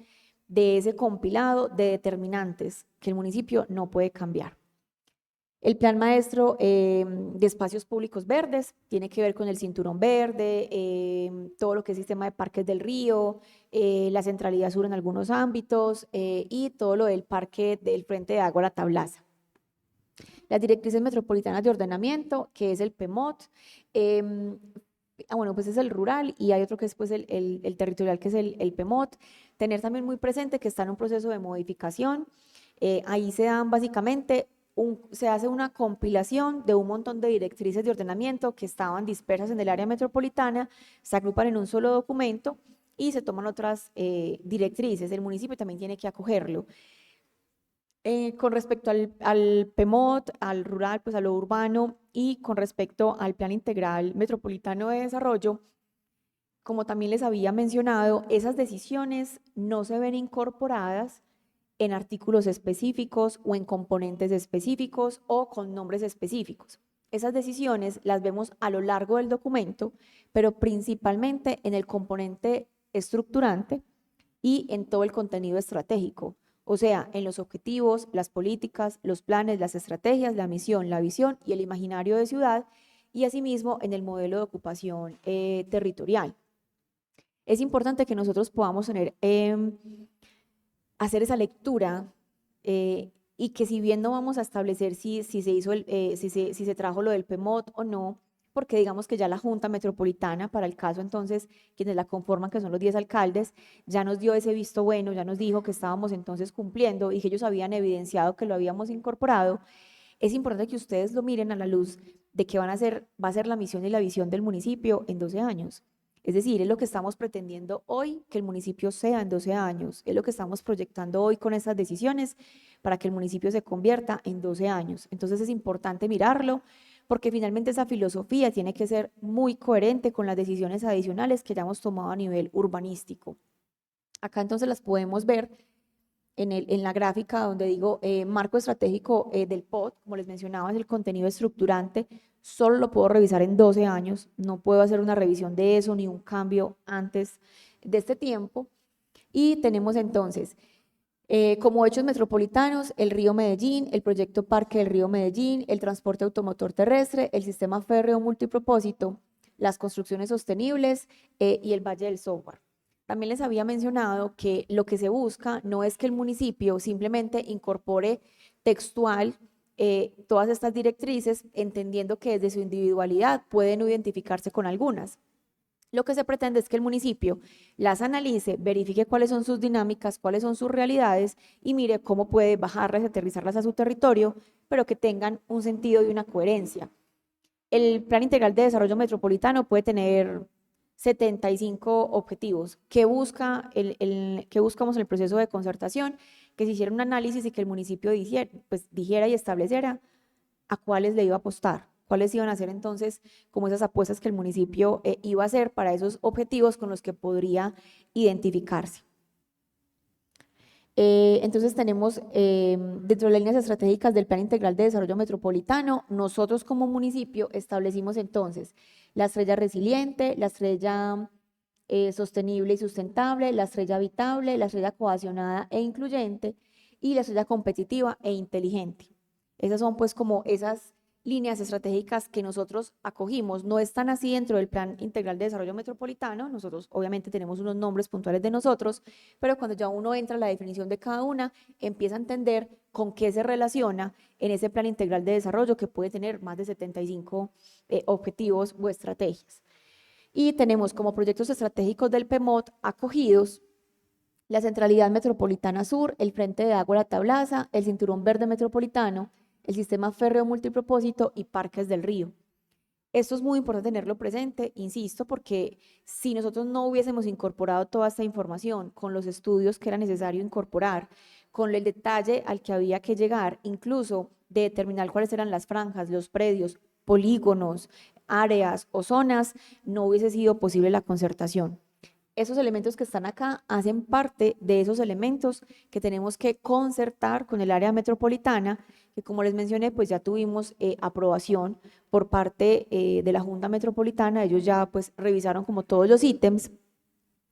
Speaker 5: de ese compilado de determinantes que el municipio no puede cambiar. El plan maestro de espacios públicos verdes tiene que ver con el cinturón verde, todo lo que es sistema de parques del río, la centralidad sur en algunos ámbitos y todo lo del parque del Frente de Agua La Tablaza. Las directrices metropolitanas de ordenamiento, que es el PEMOT, bueno, pues es el rural y hay otro que es pues el territorial, que es el PEMOT. Tener también muy presente que está en un proceso de modificación. Ahí se dan básicamente, se hace una compilación de un montón de directrices de ordenamiento que estaban dispersas en el área metropolitana, se agrupan en un solo documento y se toman otras directrices. El municipio también tiene que acogerlo. Con respecto al PEMOT, al rural, pues a lo urbano, y con respecto al Plan Integral Metropolitano de Desarrollo, como también les había mencionado, esas decisiones no se ven incorporadas en artículos específicos o en componentes específicos o con nombres específicos. Esas decisiones las vemos a lo largo del documento, pero principalmente en el componente estructurante y en todo el contenido estratégico. O sea, en los objetivos, las políticas, los planes, las estrategias, la misión, la visión y el imaginario de ciudad, y asimismo en el modelo de ocupación territorial. Es importante que nosotros podamos tener, hacer esa lectura y que si bien no vamos a establecer si se trajo lo del PEMOT o no, porque digamos que ya la Junta Metropolitana, para el caso entonces, quienes la conforman, que son los 10 alcaldes, ya nos dio ese visto bueno, ya nos dijo que estábamos entonces cumpliendo y que ellos habían evidenciado que lo habíamos incorporado. Es importante que ustedes lo miren a la luz de que va a ser la misión y la visión del municipio en 12 años. Es decir, es lo que estamos pretendiendo hoy que el municipio sea en 12 años, es lo que estamos proyectando hoy con estas decisiones para que el municipio se convierta en 12 años. Entonces es importante mirarlo, porque finalmente esa filosofía tiene que ser muy coherente con las decisiones adicionales que ya hemos tomado a nivel urbanístico. Acá entonces las podemos ver en la gráfica donde digo marco estratégico del POT, como les mencionaba, es el contenido estructurante, solo lo puedo revisar en 12 años, no puedo hacer una revisión de eso ni un cambio antes de este tiempo. Y tenemos entonces como hechos metropolitanos, el río Medellín, el proyecto Parque del Río Medellín, el transporte automotor terrestre, el sistema férreo multipropósito, las construcciones sostenibles y el Valle del Software. También les había mencionado que lo que se busca no es que el municipio simplemente incorpore textual todas estas directrices, entendiendo que desde su individualidad pueden identificarse con algunas. Lo que se pretende es que el municipio las analice, verifique cuáles son sus dinámicas, cuáles son sus realidades y mire cómo puede bajarlas y aterrizarlas a su territorio, pero que tengan un sentido y una coherencia. El Plan Integral de Desarrollo Metropolitano puede tener 75 objetivos. ¿Qué buscamos en el proceso de concertación? Que se hiciera un análisis y que el municipio dijera y estableciera a cuáles le iba a apostar, cuáles iban a ser entonces como esas apuestas que el municipio iba a hacer para esos objetivos con los que podría identificarse. Entonces tenemos dentro de las líneas estratégicas del Plan Integral de Desarrollo Metropolitano, nosotros como municipio establecimos entonces la estrella resiliente, la estrella sostenible y sustentable, la estrella habitable, la estrella cohesionada e incluyente y la estrella competitiva e inteligente. Esas son pues como esas líneas estratégicas que nosotros acogimos. No están así dentro del Plan Integral de Desarrollo Metropolitano. Nosotros obviamente tenemos unos nombres puntuales de nosotros, pero cuando ya uno entra a la definición de cada una, empieza a entender con qué se relaciona en ese Plan Integral de Desarrollo que puede tener más de 75 objetivos o estrategias. Y tenemos como proyectos estratégicos del PEMOT acogidos la Centralidad Metropolitana Sur, el Frente de Agua La Tablaza, el Cinturón Verde Metropolitano, el sistema férreo multipropósito y parques del río. Esto es muy importante tenerlo presente, insisto, porque si nosotros no hubiésemos incorporado toda esta información con los estudios que era necesario incorporar, con el detalle al que había que llegar, incluso de determinar cuáles eran las franjas, los predios, polígonos, áreas o zonas, no hubiese sido posible la concertación. esos elementos que están acá hacen parte de esos elementos que tenemos que concertar con el área metropolitana, que como les mencioné, pues ya tuvimos aprobación por parte de la Junta Metropolitana. Ellos ya pues revisaron como todos los ítems,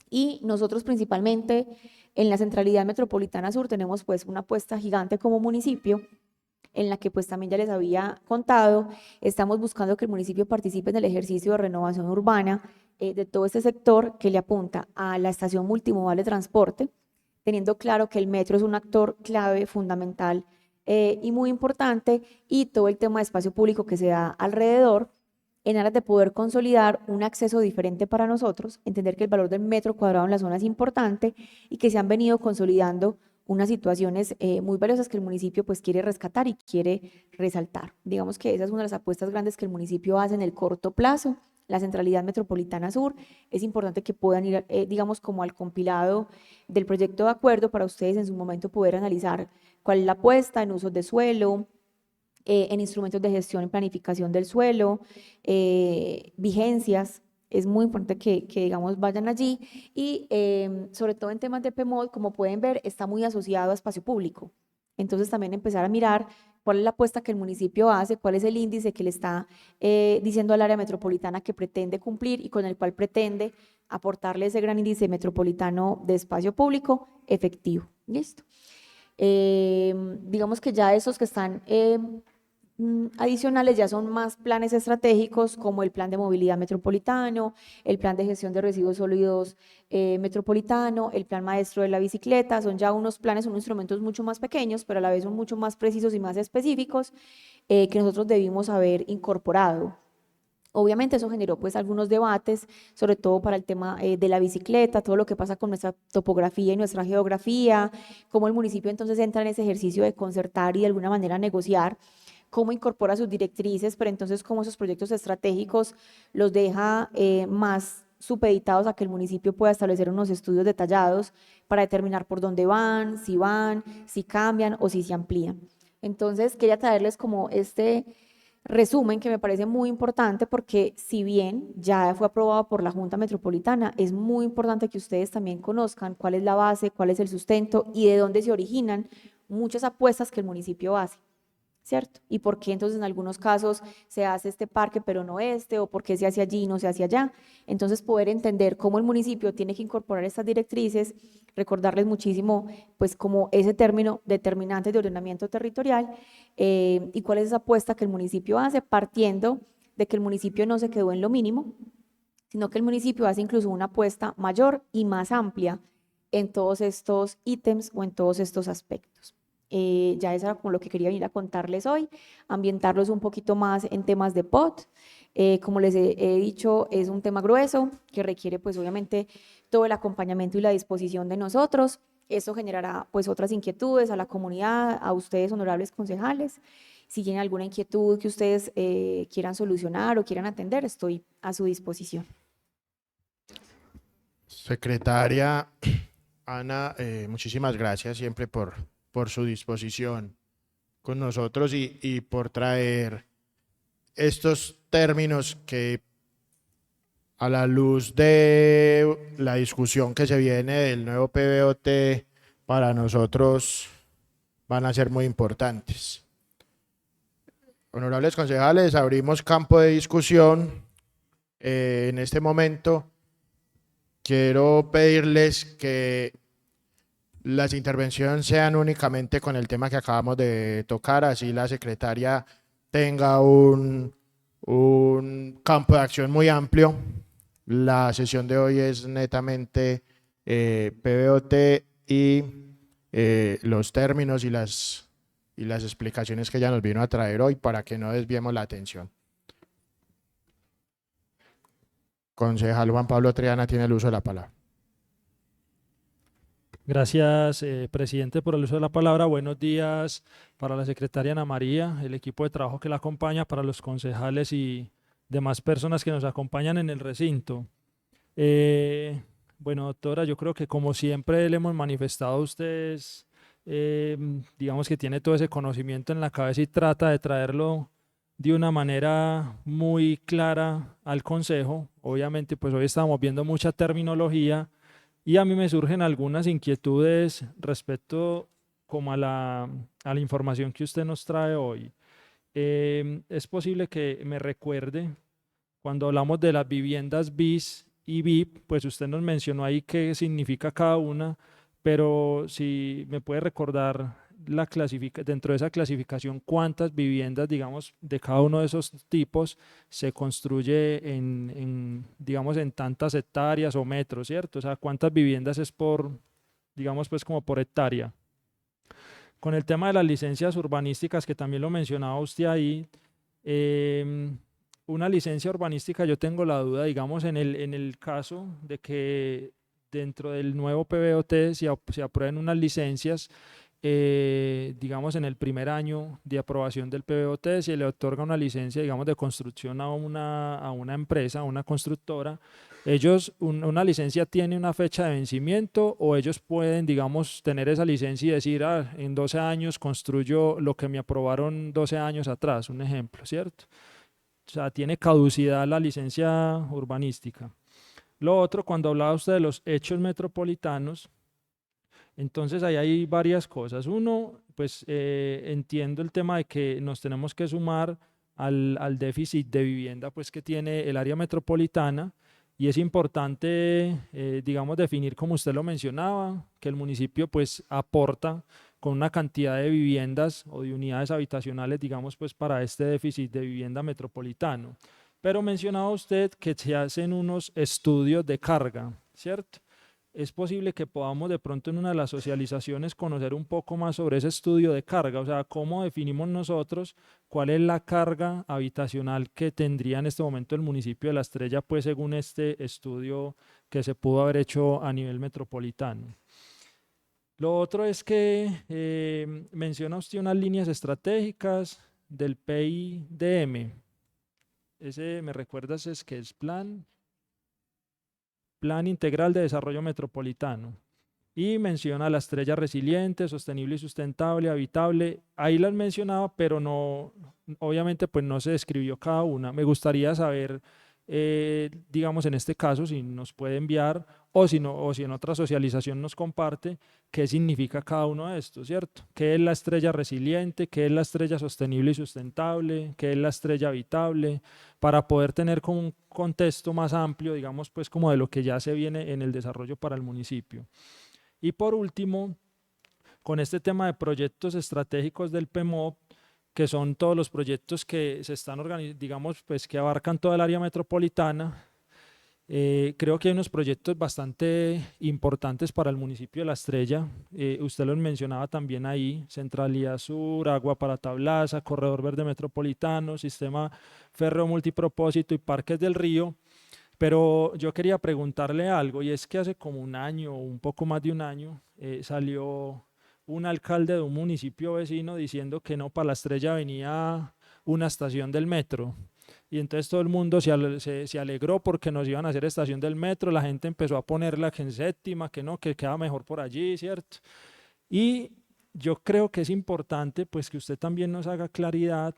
Speaker 5: y nosotros principalmente en la Centralidad Metropolitana Sur tenemos pues una apuesta gigante como municipio, en la que pues también ya les había contado. Estamos buscando que el municipio participe en el ejercicio de renovación urbana de todo este sector que le apunta a la estación multimodal de transporte, teniendo claro que el metro es un actor clave, fundamental y muy importante, y todo el tema de espacio público que se da alrededor, en aras de poder consolidar un acceso diferente para nosotros, entender que el valor del metro cuadrado en la zona es importante y que se han venido consolidando unas situaciones muy valiosas que el municipio pues quiere rescatar y quiere resaltar. Digamos que esa es una de las apuestas grandes que el municipio hace en el corto plazo. La Centralidad Metropolitana Sur, es importante que puedan ir, digamos, como al compilado del proyecto de acuerdo para ustedes en su momento poder analizar cuál es la apuesta en usos de suelo, en instrumentos de gestión y planificación del suelo, vigencias. Es muy importante que, digamos, vayan allí, y sobre todo en temas de PMOD, como pueden ver, está muy asociado a espacio público. Entonces también empezar a mirar cuál es la apuesta que el municipio hace, cuál es el índice que le está diciendo al área metropolitana que pretende cumplir y con el cual pretende aportarle ese gran índice metropolitano de espacio público efectivo. ¿Listo? Digamos que ya esos que están adicionales ya son más planes estratégicos, como el plan de movilidad metropolitano, el plan de gestión de residuos sólidos metropolitano, el plan maestro de la bicicleta. Son ya unos planes, son instrumentos mucho más pequeños, pero a la vez son mucho más precisos y más específicos, que nosotros debimos haber incorporado. Obviamente eso generó pues algunos debates, sobre todo para el tema de la bicicleta, todo lo que pasa con nuestra topografía y nuestra geografía, cómo el municipio entonces entra en ese ejercicio de concertar y de alguna manera negociar, cómo incorpora sus directrices, pero entonces cómo esos proyectos estratégicos los deja más supeditados a que el municipio pueda establecer unos estudios detallados para determinar por dónde van, si cambian o si se amplían. Entonces quería traerles como este resumen que me parece muy importante, porque si bien ya fue aprobado por la Junta Metropolitana, es muy importante que ustedes también conozcan cuál es la base, cuál es el sustento y de dónde se originan muchas apuestas que el municipio hace, ¿cierto? Y por qué entonces en algunos casos se hace este parque pero no este, o por qué se hace allí y no se hace allá. Entonces poder entender cómo el municipio tiene que incorporar estas directrices, recordarles muchísimo pues como ese término determinante de ordenamiento territorial, y cuál es esa apuesta que el municipio hace, partiendo de que el municipio no se quedó en lo mínimo, sino que el municipio hace incluso una apuesta mayor y más amplia en todos estos ítems o en todos estos aspectos. Ya eso era como lo que quería venir a contarles hoy, ambientarlos un poquito más en temas de POT. Como les he dicho, es un tema grueso que requiere pues obviamente todo el acompañamiento y la disposición de nosotros. Eso generará pues otras inquietudes a la comunidad, a ustedes, honorables concejales. Si tienen alguna inquietud que ustedes quieran solucionar o quieran atender, estoy a su disposición.
Speaker 1: Secretaria Ana, muchísimas gracias siempre por su disposición con nosotros y por traer estos términos que, a la luz de la discusión que se viene del nuevo PBOT, para nosotros van a ser muy importantes. Honorables concejales, abrimos campo de discusión. En este momento quiero pedirles que las intervenciones sean únicamente con el tema que acabamos de tocar, así la secretaria tenga un campo de acción muy amplio. La sesión de hoy es netamente PBOT y los términos y las explicaciones que ella nos vino a traer hoy, para que no desviemos la atención. Concejal Juan Pablo Triana tiene el uso de la palabra.
Speaker 4: Gracias, presidente, por el uso de la palabra. Buenos días para la secretaria Ana María, el equipo de trabajo que la acompaña, para los concejales y demás personas que nos acompañan en el recinto. Bueno, doctora, yo creo que como siempre le hemos manifestado a ustedes, digamos que tiene todo ese conocimiento en la cabeza y trata de traerlo de una manera muy clara al consejo. Obviamente, pues hoy estamos viendo mucha terminología, Y a mí me surgen algunas inquietudes respecto como a la información que usted nos trae hoy. Es posible que me recuerde, cuando hablamos de las viviendas BIS y VIP, pues usted nos mencionó ahí qué significa cada una, pero si me puede recordar dentro de esa clasificación, cuántas viviendas, digamos, de cada uno de esos tipos se construye digamos, en tantas hectáreas o metros, ¿cierto? O sea, cuántas viviendas es por, digamos, pues como por hectárea. Con el tema de las licencias urbanísticas, que también lo mencionaba usted ahí, una licencia urbanística, yo tengo la duda, digamos, en el caso de que dentro del nuevo PBOT se aprueben unas licencias, digamos, en el primer año de aprobación del PBOT, se le otorga una licencia, digamos, de construcción a una empresa, a una constructora. Una licencia tiene una fecha de vencimiento, o ellos pueden, digamos, tener esa licencia y decir, en 12 años construyo lo que me aprobaron 12 años atrás, un ejemplo, ¿cierto? O sea, tiene caducidad la licencia urbanística. Lo otro, cuando hablaba usted de los hechos metropolitanos, entonces ahí hay varias cosas. Uno, pues entiendo el tema de que nos tenemos que sumar al déficit de vivienda pues, que tiene el área metropolitana, y es importante, digamos, definir, como usted lo mencionaba, que el municipio pues aporta con una cantidad de viviendas o de unidades habitacionales, digamos, pues para este déficit de vivienda metropolitano. Pero mencionaba usted que se hacen unos estudios de carga, ¿cierto? Es posible que podamos de pronto en una de las socializaciones conocer un poco más sobre ese estudio de carga, o sea, cómo definimos nosotros cuál es la carga habitacional que tendría en este momento el municipio de La Estrella, pues según este estudio que se pudo haber hecho a nivel metropolitano. Lo otro es que menciona usted unas líneas estratégicas del PIDM. Ese, ¿me recuerdas? Es que es Plan Integral de Desarrollo Metropolitano. Y menciona la estrella resiliente, sostenible y sustentable, habitable. Ahí las mencionaba, pero no, obviamente pues no se describió cada una. Me gustaría saber, digamos en este caso, si nos puede enviar o si en otra socialización nos comparte qué significa cada uno de estos, ¿cierto? ¿Qué es la estrella resiliente? ¿Qué es la estrella sostenible y sustentable? ¿Qué es la estrella habitable? Para poder tener como un contexto más amplio, digamos, pues como de lo que ya se viene en el desarrollo para el municipio. Y por último, con este tema de proyectos estratégicos del PMOP, que son todos los proyectos que se están organizando, digamos, pues que abarcan toda el área metropolitana, creo que hay unos proyectos bastante importantes para el municipio de La Estrella. Usted los mencionaba también ahí: Centralía Sur, Agua para Tablaza, Corredor Verde Metropolitano, Sistema Férreo Multipropósito y Parques del Río. Pero yo quería preguntarle algo, y es que hace como un año o un poco más de un año salió un alcalde de un municipio vecino diciendo que no, para La Estrella venía una estación del metro. Y entonces todo el mundo se alegró porque nos iban a hacer estación del metro. La gente empezó a ponerla que en séptima, que no, que queda mejor por allí, ¿cierto? Y yo creo que es importante pues que usted también nos haga claridad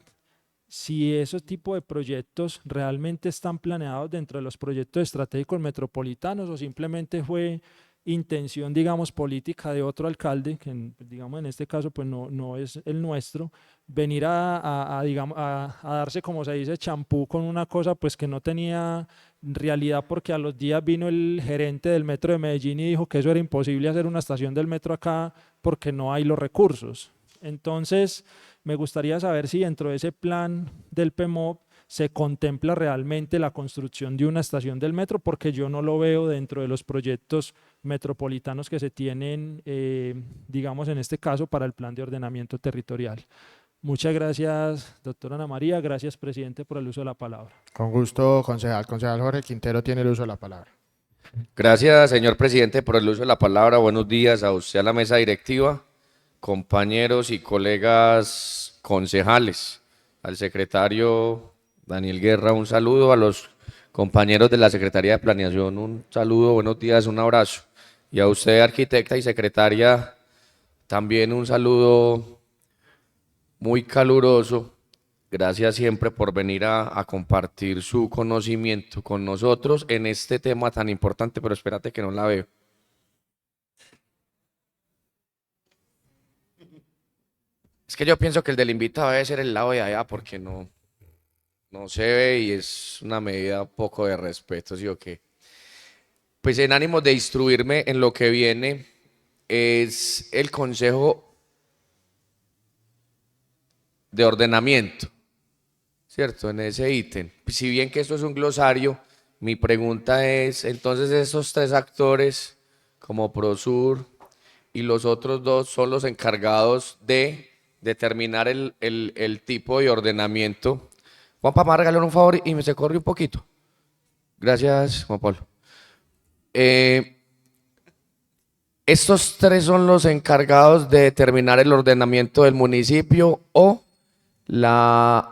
Speaker 4: si esos tipos de proyectos realmente están planeados dentro de los proyectos estratégicos metropolitanos, o simplemente fue intención, digamos, política de otro alcalde, que digamos en este caso pues no es el nuestro, venir digamos, a darse, como se dice, champú con una cosa pues que no tenía realidad, porque a los días vino el gerente del metro de Medellín y dijo que eso era imposible hacer una estación del metro acá porque no hay los recursos. Entonces, me gustaría saber si dentro de ese plan del PMOP se contempla realmente la construcción de una estación del metro, porque yo no lo veo dentro de los proyectos metropolitanos que se tienen, digamos en este caso, para el plan de ordenamiento territorial. Muchas gracias, doctora Ana María. Gracias, presidente, por el uso de la palabra.
Speaker 1: Con gusto, concejal. Concejal Jorge Quintero tiene el uso de la palabra.
Speaker 6: Gracias, señor presidente, por el uso de la palabra. Buenos días a usted, a la mesa directiva, compañeros y colegas concejales, al secretario Daniel Guerra, un saludo, a los compañeros de la Secretaría de Planeación, un saludo, buenos días, un abrazo, y a usted, arquitecta y secretaria, también un saludo muy caluroso. Gracias siempre por venir a compartir su conocimiento con nosotros en este tema tan importante, pero espérate que no la veo. Es que yo pienso que el del invitado debe ser el lado de allá porque no se ve y es una medida poco de respeto, ¿sí o qué? Pues en ánimo de instruirme en lo que viene, es el Consejo de Ordenamiento, ¿cierto? En ese ítem. Si bien que esto es un glosario, mi pregunta es, entonces esos tres actores, como Prosur y los otros dos, son los encargados de determinar el tipo de ordenamiento. Juan Pablo, regalar un favor y me se corre un poquito. Gracias, Juan Pablo. Estos tres son los encargados de determinar el ordenamiento del municipio o la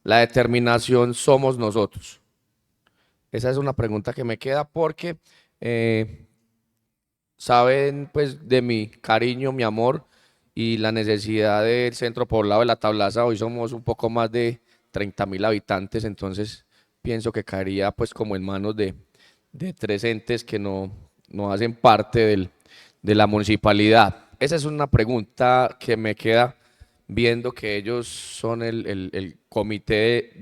Speaker 6: determinación somos nosotros. Esa es una pregunta que me queda porque saben pues de mi cariño, mi amor y la necesidad del centro poblado de La Tablaza. Hoy somos un poco más de 30.000 habitantes, entonces pienso que caería pues como en manos de tres entes que no hacen parte de la municipalidad. Esa es una pregunta que me queda viendo que ellos son el comité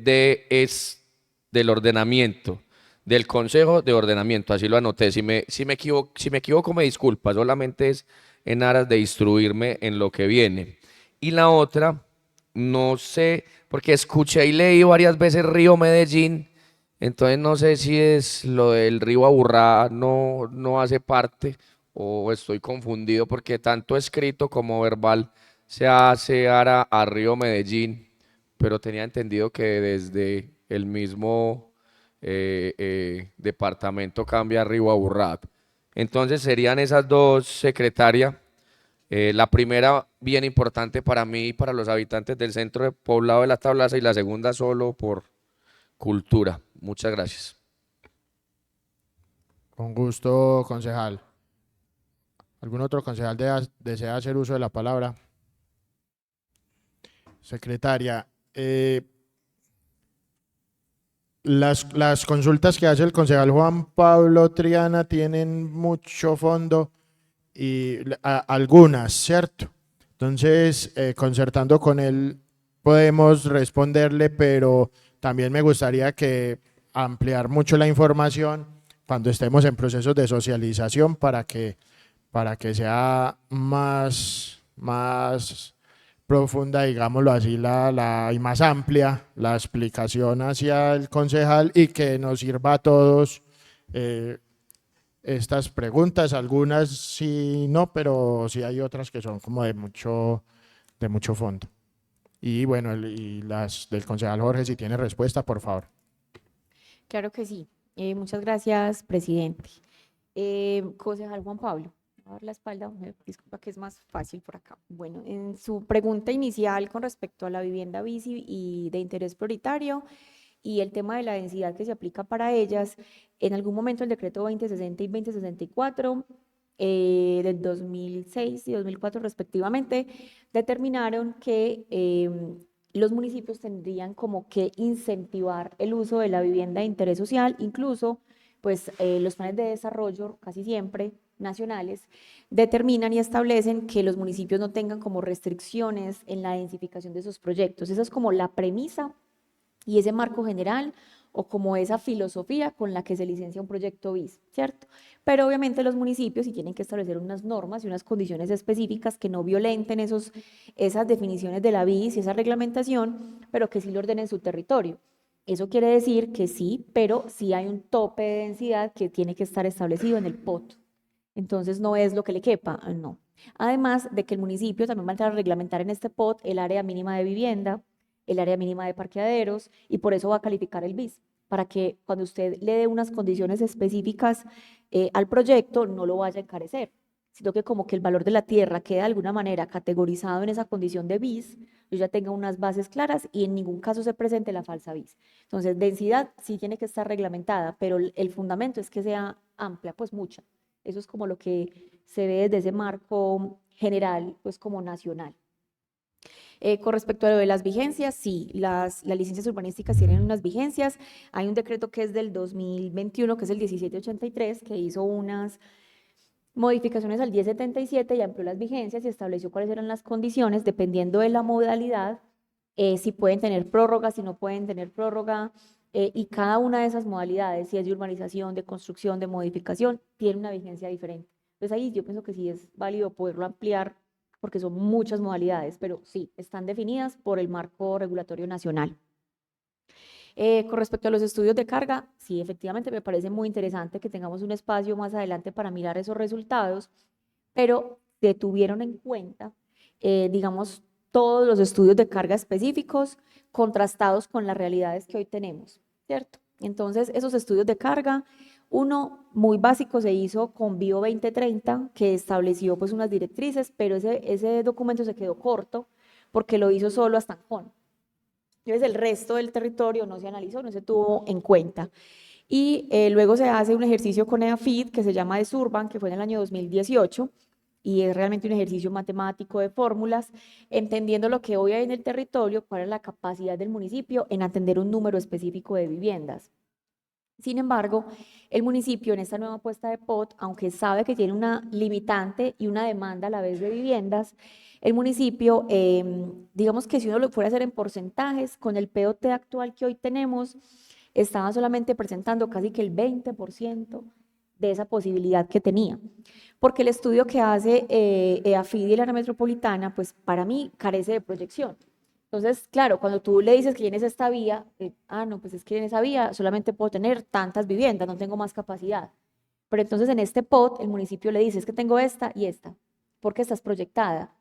Speaker 6: del ordenamiento, del Consejo de Ordenamiento, así lo anoté. Si me equivoco, me disculpa, solamente es en aras de instruirme en lo que viene. Y la otra, no sé, porque escuché y leí varias veces Río Medellín, entonces no sé si es lo del río Aburrá no hace parte o estoy confundido porque tanto escrito como verbal se hace a Río Medellín, pero tenía entendido que desde el mismo departamento cambia a Río Aburrá. Entonces serían esas dos, secretaria. La primera bien importante para mí y para los habitantes del centro de poblado de La Tablaza y la segunda solo por cultura. Muchas gracias.
Speaker 1: Con gusto, concejal. ¿Algún otro concejal desea hacer uso de la palabra? Secretaria, las consultas que hace el concejal Juan Pablo Triana tienen mucho fondo y algunas, ¿cierto? Entonces, concertando con él, podemos responderle, pero también me gustaría que ampliar mucho la información cuando estemos en procesos de socialización para que sea más profunda, digámoslo así, y más amplia la explicación hacia el concejal y que nos sirva a todos estas preguntas. Algunas sí no, pero sí hay otras que son como de mucho fondo. Y bueno, y las del concejal Jorge, si tiene respuesta, por favor.
Speaker 5: Claro que sí. Muchas gracias, presidente. Concejal Juan Pablo, voy a dar la espalda, disculpa que es más fácil por acá. Bueno, en su pregunta inicial con respecto a la vivienda bici y de interés prioritario y el tema de la densidad que se aplica para ellas, en algún momento el decreto 2060 y 2064 del 2006 y 2004 respectivamente, determinaron que los municipios tendrían como que incentivar el uso de la vivienda de interés social, incluso pues los planes de desarrollo casi siempre nacionales determinan y establecen que los municipios no tengan como restricciones en la densificación de sus proyectos. Esa es como la premisa y ese marco general o como esa filosofía con la que se licencia un proyecto BIS, ¿cierto? Pero obviamente los municipios sí tienen que establecer unas normas y unas condiciones específicas que no violenten esas definiciones de la BIS y esa reglamentación, pero que sí lo ordenen su territorio. Eso quiere decir que sí, pero sí hay un tope de densidad que tiene que estar establecido en el POT. Entonces no es lo que le quepa, no. Además de que el municipio también va a entrar a reglamentar en este POT el área mínima de vivienda, el área mínima de parqueaderos y por eso va a calificar el BIS, para que cuando usted le dé unas condiciones específicas al proyecto no lo vaya a encarecer, sino que como que el valor de la tierra queda de alguna manera categorizado en esa condición de BIS, yo ya tenga unas bases claras y en ningún caso se presente la falsa BIS. Entonces, densidad sí tiene que estar reglamentada, pero el fundamento es que sea amplia, pues mucha. Eso es como lo que se ve desde ese marco general, pues como nacional. Con respecto a lo de las vigencias, sí, las licencias urbanísticas tienen unas vigencias. Hay un decreto que es del 2021, que es el 1783, que hizo unas modificaciones al 1077 y amplió las vigencias y estableció cuáles eran las condiciones, dependiendo de la modalidad, si pueden tener prórroga, si no pueden tener prórroga, y cada una de esas modalidades, si es de urbanización, de construcción, de modificación, tiene una vigencia diferente. Entonces ahí yo pienso que sí es válido poderlo ampliar porque son muchas modalidades, pero sí, están definidas por el marco regulatorio nacional. Con respecto a los estudios de carga, sí, efectivamente me parece muy interesante que tengamos un espacio más adelante para mirar esos resultados, pero se tuvieron en cuenta, digamos, todos los estudios de carga específicos contrastados con las realidades que hoy tenemos, ¿cierto? Entonces, esos estudios de carga, uno muy básico se hizo con Bio 2030, que estableció pues unas directrices, pero ese documento se quedó corto porque lo hizo solo hasta Ancón. Entonces, el resto del territorio no se analizó, no se tuvo en cuenta. Y luego se hace un ejercicio con EAFID que se llama de Surban, que fue en el año 2018, y es realmente un ejercicio matemático de fórmulas, entendiendo lo que hoy hay en el territorio, cuál es la capacidad del municipio en atender un número específico de viviendas. Sin embargo, el municipio en esta nueva apuesta de POT, aunque sabe que tiene una limitante y una demanda a la vez de viviendas, el municipio, digamos que si uno lo fuera a hacer en porcentajes, con el POT actual que hoy tenemos, estaba solamente presentando casi que el 20% de esa posibilidad que tenía. Porque el estudio que hace EAFID y la área metropolitana, pues para mí carece de proyección. Entonces, claro, cuando tú le dices que tienes esta vía, no, pues es que en esa vía solamente puedo tener tantas viviendas, no tengo más capacidad. Pero entonces en este POT el municipio le dice, es que tengo esta y esta, porque estás proyectada.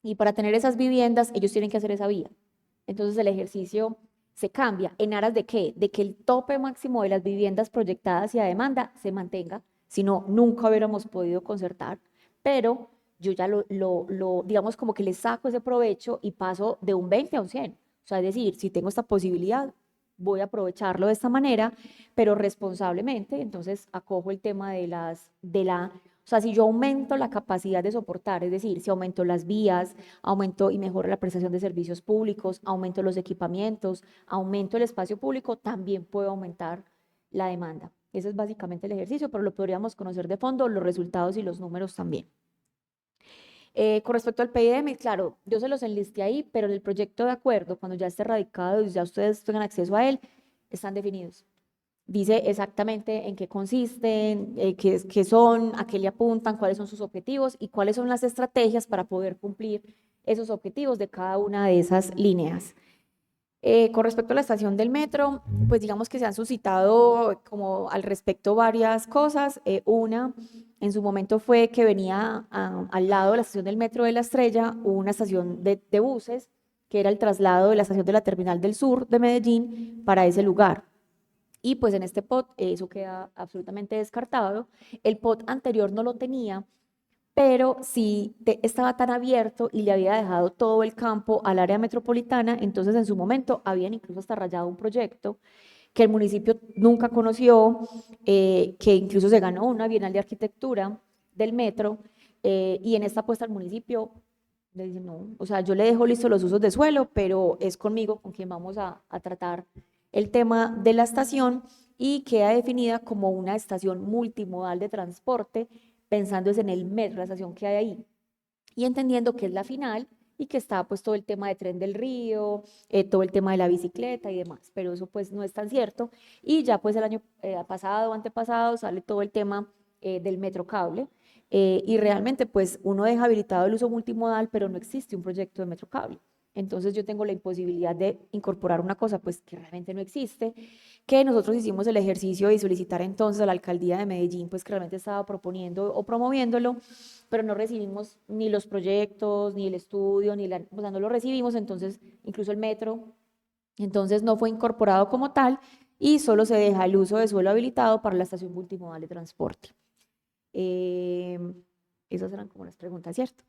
Speaker 5: Y para tener esas viviendas, ellos tienen que hacer esa vía. Entonces el ejercicio se cambia. ¿En aras de qué? De que el tope máximo de las viviendas proyectadas y a demanda se mantenga, si no, nunca hubiéramos podido concertar, pero yo ya digamos como que le saco ese provecho y paso de un 20 a un 100. O sea, es decir, si tengo esta posibilidad, voy a aprovecharlo de esta manera, pero responsablemente. Entonces acojo el tema o sea, si yo aumento la capacidad de soportar, es decir, si aumento las vías, aumento y mejoro la prestación de servicios públicos, aumento los equipamientos, aumento el espacio público, también puedo aumentar la demanda. Ese es básicamente el ejercicio, pero lo podríamos conocer de fondo, los resultados y los números también. Con respecto al PIDM, claro, yo se los enlisté ahí, pero en el proyecto de acuerdo, cuando ya esté radicado y ya ustedes tengan acceso a él, están definidos. Dice exactamente en qué consisten, qué son, a qué le apuntan, cuáles son sus objetivos y cuáles son las estrategias para poder cumplir esos objetivos de cada una de esas líneas. Con respecto a la estación del metro, pues digamos que se han suscitado como al respecto varias cosas. Una, en su momento fue que venía al lado de la estación del metro de La Estrella una estación de buses, que era el traslado de la estación de la Terminal del Sur de Medellín para ese lugar. Y pues en este POT eso queda absolutamente descartado. El POT anterior no lo tenía, pero si estaba tan abierto y le había dejado todo el campo al área metropolitana, entonces en su momento habían incluso hasta rayado un proyecto que el municipio nunca conoció, que incluso se ganó una Bienal de Arquitectura del metro, y en esta apuesta al municipio le dice, no, o sea, yo le dejo listo los usos de suelo, pero es conmigo con quien vamos a tratar el tema de la estación, y queda definida como una estación multimodal de transporte, pensando en el metro, la estación que hay ahí, y entendiendo que es la final y que está pues todo el tema de Tren del Río, todo el tema de la bicicleta y demás, pero eso pues no es tan cierto. Y ya pues el año pasado, antepasado, sale todo el tema del metro cable, y realmente pues uno deja habilitado el uso multimodal, pero no existe un proyecto de metro cable. Entonces yo tengo la imposibilidad de incorporar una cosa pues que realmente no existe, que nosotros hicimos el ejercicio de solicitar entonces a la alcaldía de Medellín, pues que realmente estaba proponiendo o promoviéndolo, pero no recibimos ni los proyectos, ni el estudio, o sea, no lo recibimos, entonces incluso el metro, entonces no fue incorporado como tal y solo se deja el uso de suelo habilitado para la estación multimodal de transporte. Esas eran como las preguntas, ¿cierto?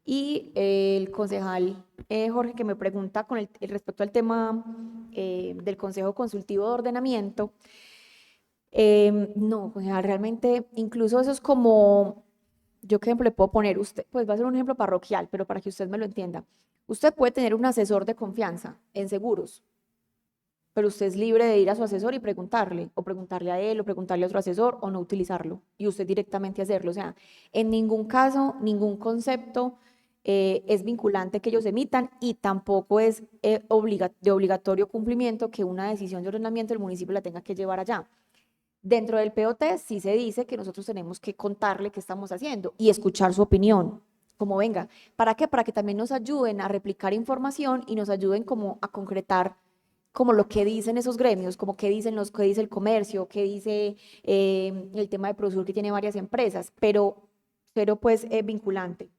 Speaker 5: Y el concejal Jorge, que me pregunta con respecto al tema del Consejo Consultivo de Ordenamiento. No, concejal, realmente, incluso eso es como, yo qué ejemplo le puedo poner, usted, pues va a ser un ejemplo parroquial, pero para que usted me lo entienda. Usted puede tener un asesor de confianza en seguros, pero usted es libre de ir a su asesor y preguntarle, o preguntarle a él, o preguntarle a otro asesor, o no utilizarlo, y usted directamente hacerlo. O sea, en ningún caso, ningún concepto es vinculante que ellos emitan, y tampoco es de obligatorio cumplimiento que una decisión de ordenamiento del municipio la tenga que llevar allá. Dentro del POT sí se dice que nosotros tenemos que contarle qué estamos haciendo y escuchar su opinión, como venga. ¿Para qué? Para que también nos ayuden a replicar información y nos ayuden como a concretar como lo que dicen esos gremios, como qué dicen qué dice el comercio, qué dice el tema de Prosur, que tiene varias empresas, pero pues vinculante.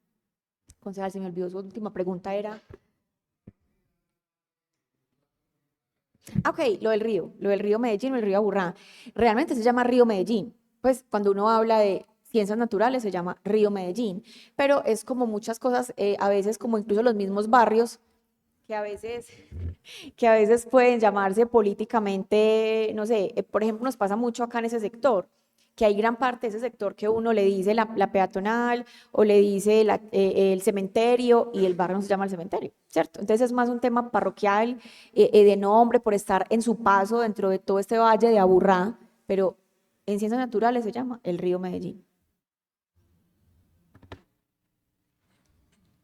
Speaker 5: Concejal, se me olvidó, su última pregunta era... Ok, lo del río Medellín o el río Aburrá. Realmente se llama río Medellín. Pues cuando uno habla de ciencias naturales se llama río Medellín, pero es como muchas cosas, a veces como incluso los mismos barrios, que a veces pueden llamarse políticamente, no sé, por ejemplo, nos pasa mucho acá en ese sector, que hay gran parte de ese sector que uno le dice la peatonal o le dice el cementerio, y el barrio no se llama el cementerio, ¿cierto? Entonces es más un tema parroquial, de nombre, por estar en su paso dentro de todo este valle de Aburrá, pero en ciencias naturales se llama el río Medellín.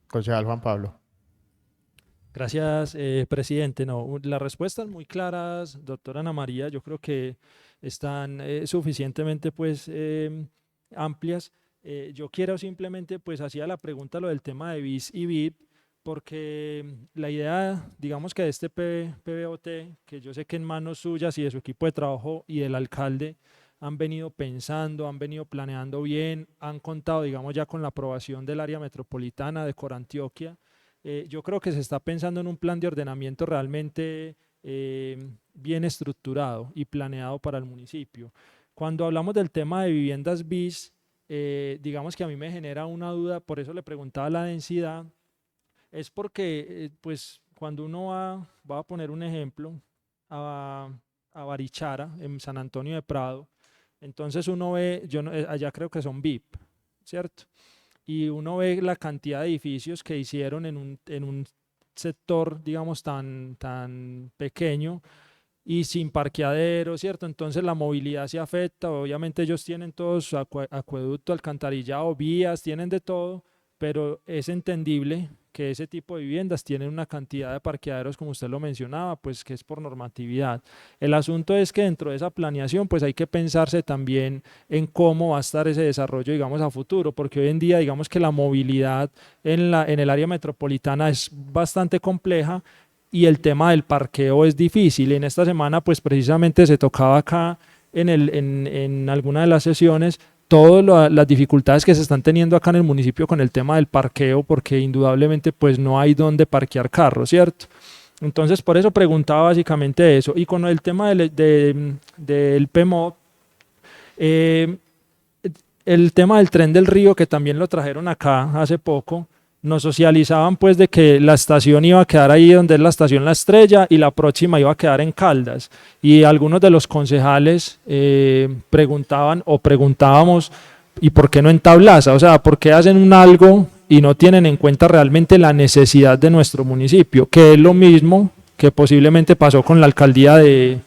Speaker 1: Concejal Juan Pablo.
Speaker 4: Gracias, presidente. No, las respuestas muy claras, doctora Ana María, yo creo que están suficientemente pues amplias. Yo quiero simplemente, pues hacía la pregunta lo del tema de BIS y BIP, porque la idea, digamos que de este PBOT, que yo sé que en manos suyas y de su equipo de trabajo y del alcalde han venido pensando, han venido planeando bien, han contado, digamos, ya con la aprobación del área metropolitana de Corantioquia. Yo creo que se está pensando en un plan de ordenamiento realmente bien estructurado y planeado para el municipio. Cuando hablamos del tema de viviendas BIS, digamos que a mí me genera una duda, por eso le preguntaba la densidad, es porque pues cuando uno va a poner un ejemplo, a Barichara, en San Antonio de Prado, entonces uno ve, allá creo que son VIP, ¿cierto? Y uno ve la cantidad de edificios que hicieron en un sector, digamos, tan pequeño y sin parqueadero, ¿cierto? Entonces la movilidad se afecta. Obviamente ellos tienen todo su acueducto, alcantarillado, vías, tienen de todo, pero es entendible que ese tipo de viviendas tienen una cantidad de parqueaderos, como usted lo mencionaba, pues que es por normatividad. El asunto es que dentro de esa planeación pues hay que pensarse también en cómo va a estar ese desarrollo, digamos, a futuro, porque hoy en día digamos que la movilidad en el área metropolitana es bastante compleja y el tema del parqueo es difícil. En esta semana pues precisamente se tocaba acá en alguna de las sesiones todas las dificultades que se están teniendo acá en el municipio con el tema del parqueo, porque indudablemente pues no hay dónde parquear carros, ¿cierto? Entonces por eso preguntaba básicamente eso. Y con el tema del PMOD, el tema del tren del río, que también lo trajeron acá hace poco, nos socializaban pues de que la estación iba a quedar ahí donde es la estación La Estrella y la próxima iba a quedar en Caldas, y algunos de los concejales preguntábamos ¿y por qué no en Tablaza? O sea, ¿por qué hacen un algo y no tienen en cuenta realmente la necesidad de nuestro municipio? Que es lo mismo que posiblemente pasó con la alcaldía de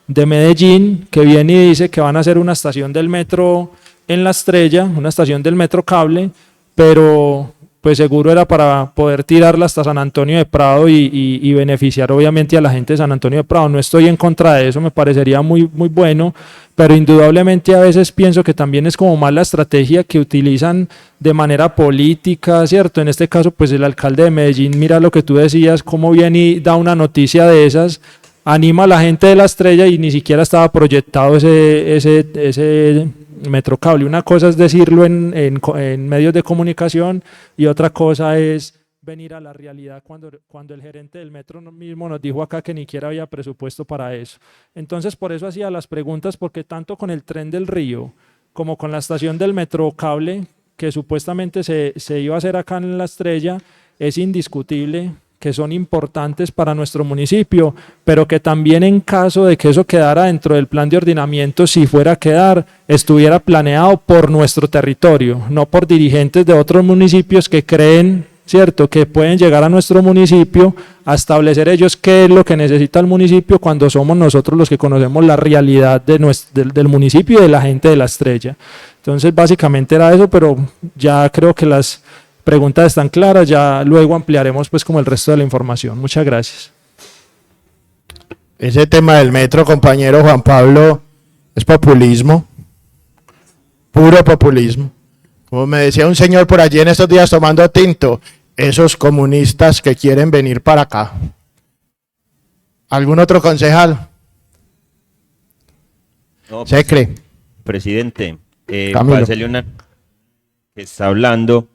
Speaker 4: Medellín, que viene y dice que van a hacer una estación del metro en La Estrella, una estación del metro cable, pero pues seguro era para poder tirarla hasta San Antonio de Prado y beneficiar obviamente a la gente de San Antonio de Prado. No estoy en contra de eso, me parecería muy bueno, pero indudablemente a veces pienso que también es como más la estrategia que utilizan de manera política, ¿cierto? En este caso pues el alcalde de Medellín, mira lo que tú decías, cómo viene y da una noticia de esas, anima a la gente de La Estrella y ni siquiera estaba proyectado ese metrocable. Una cosa es decirlo en medios de comunicación y otra cosa es venir a la realidad cuando el gerente del metro mismo nos dijo acá que ni siquiera había presupuesto para eso. Entonces por eso hacía las preguntas, porque tanto con el tren del río como con la estación del metrocable que supuestamente se iba a hacer acá en La Estrella, es indiscutible que son importantes para nuestro municipio, pero que también en caso de que eso quedara dentro del plan de ordenamiento, si fuera a quedar, estuviera planeado por nuestro territorio, no por dirigentes de otros municipios que creen ¿cierto? Que pueden llegar a nuestro municipio a establecer ellos qué es lo que necesita el municipio cuando somos nosotros los que conocemos la realidad del municipio y de la gente de La Estrella. Entonces, básicamente era eso, pero ya creo que las preguntas están claras, ya luego ampliaremos pues como el resto de la información. Muchas gracias.
Speaker 1: Ese tema del metro, compañero Juan Pablo, es populismo, puro populismo. Como me decía un señor por allí en estos días tomando tinto, esos comunistas que quieren venir para acá. ¿Algún otro concejal?
Speaker 7: No,
Speaker 1: ¿Se cree?
Speaker 7: presidente,
Speaker 1: Camilo.
Speaker 7: para hacerle una que está hablando,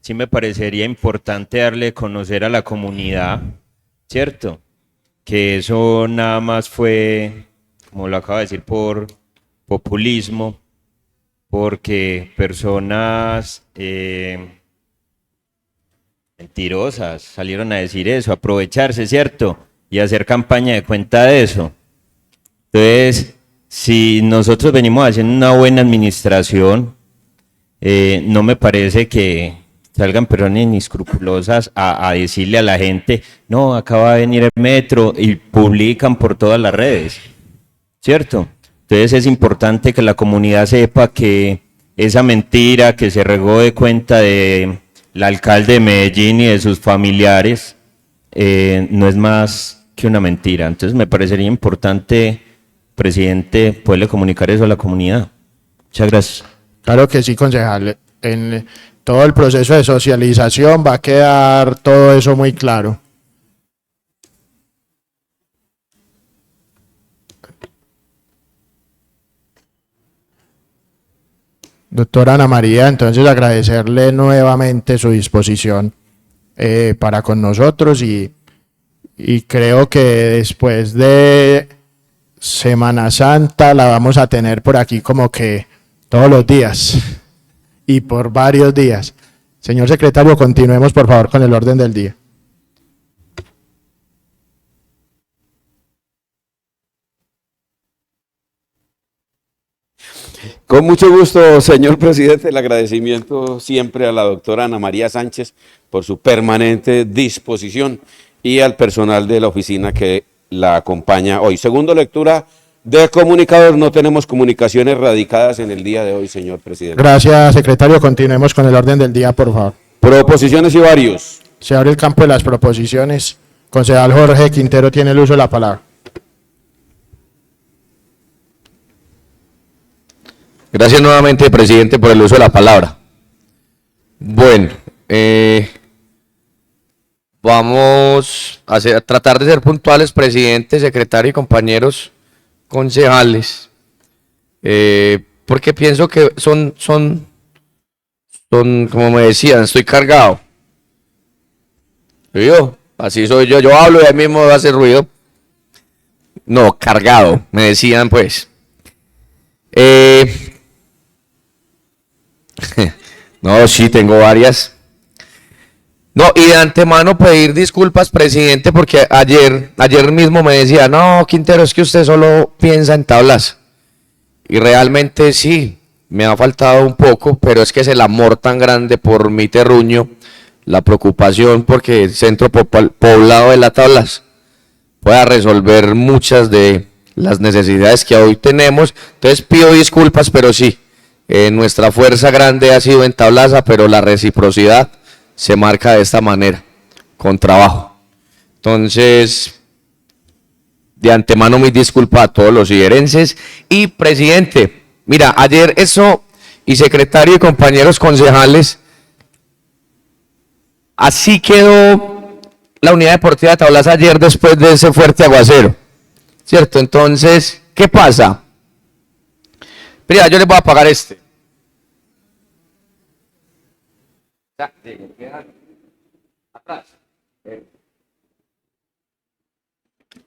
Speaker 7: sí me parecería importante darle a conocer a la comunidad, ¿cierto? Que eso nada más fue, como lo acabo de decir, por populismo, porque personas mentirosas salieron a decir eso, aprovecharse, ¿cierto? Y hacer campaña de cuenta de eso. Entonces, si nosotros venimos haciendo una buena administración, no me parece que salgan personas inescrupulosas a decirle a la gente, no, acá va a venir el metro, y publican por todas las redes, ¿cierto? Entonces es importante que la comunidad sepa que esa mentira que se regó de cuenta del alcalde de Medellín y de sus familiares no es más que una mentira. Entonces me parecería importante, presidente, poderle comunicar eso a la comunidad. Muchas gracias.
Speaker 1: Claro que sí, concejal. En todo el proceso de socialización va a quedar todo eso muy claro. Doctora Ana María, entonces agradecerle nuevamente su disposición para con nosotros y creo que después de Semana Santa la vamos a tener por aquí como que todos los días y por varios días. Señor secretario, continuemos por favor con el orden del día.
Speaker 2: Con mucho gusto, señor presidente, el agradecimiento siempre a la doctora Ana María Sánchez por su permanente disposición y al personal de la oficina que la acompaña hoy. Segundo lectura de comunicador, no tenemos comunicaciones radicadas en el día de hoy, señor presidente.
Speaker 1: Gracias, secretario. Continuemos con el orden del día, por favor.
Speaker 2: Proposiciones y varios.
Speaker 1: Se abre el campo de las proposiciones. Concejal Jorge Quintero tiene el uso de la palabra.
Speaker 6: Gracias nuevamente, presidente, por el uso de la palabra. Bueno, vamos a tratar de ser puntuales, presidente, secretario y compañeros concejales, porque pienso que son, como me decían, estoy cargado. Yo, así soy yo hablo y ahí mismo hace ruido. No, cargado, me decían pues. No, sí, tengo varias. No, y de antemano pedir disculpas, presidente, porque ayer mismo me decía, no, Quintero, es que usted solo piensa en tablas. Y realmente sí, me ha faltado un poco, pero es que es el amor tan grande por mi terruño, la preocupación porque el centro poblado de las tablas pueda resolver muchas de las necesidades que hoy tenemos. Entonces pido disculpas, pero sí, nuestra fuerza grande ha sido en Tablaza, pero la reciprocidad se marca de esta manera, con trabajo. Entonces, de antemano mis disculpas a todos los higuerenses. Y presidente, mira, ayer eso, y secretario y compañeros concejales, así quedó la unidad deportiva de Tablaza ayer después de ese fuerte aguacero, ¿cierto? Entonces, ¿qué pasa? Mira, yo les voy a pagar este.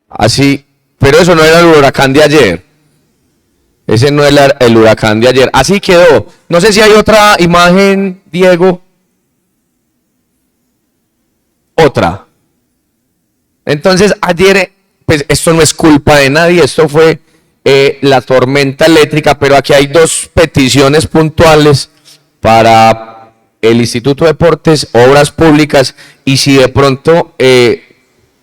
Speaker 6: Así, pero eso no era el huracán de ayer. Ese no era el huracán de ayer. Así quedó. No sé si hay otra imagen, Diego. Otra. Entonces, ayer, pues esto no es culpa de nadie, esto fue la tormenta eléctrica, pero aquí hay dos peticiones puntuales para el Instituto de Deportes, Obras Públicas, y si de pronto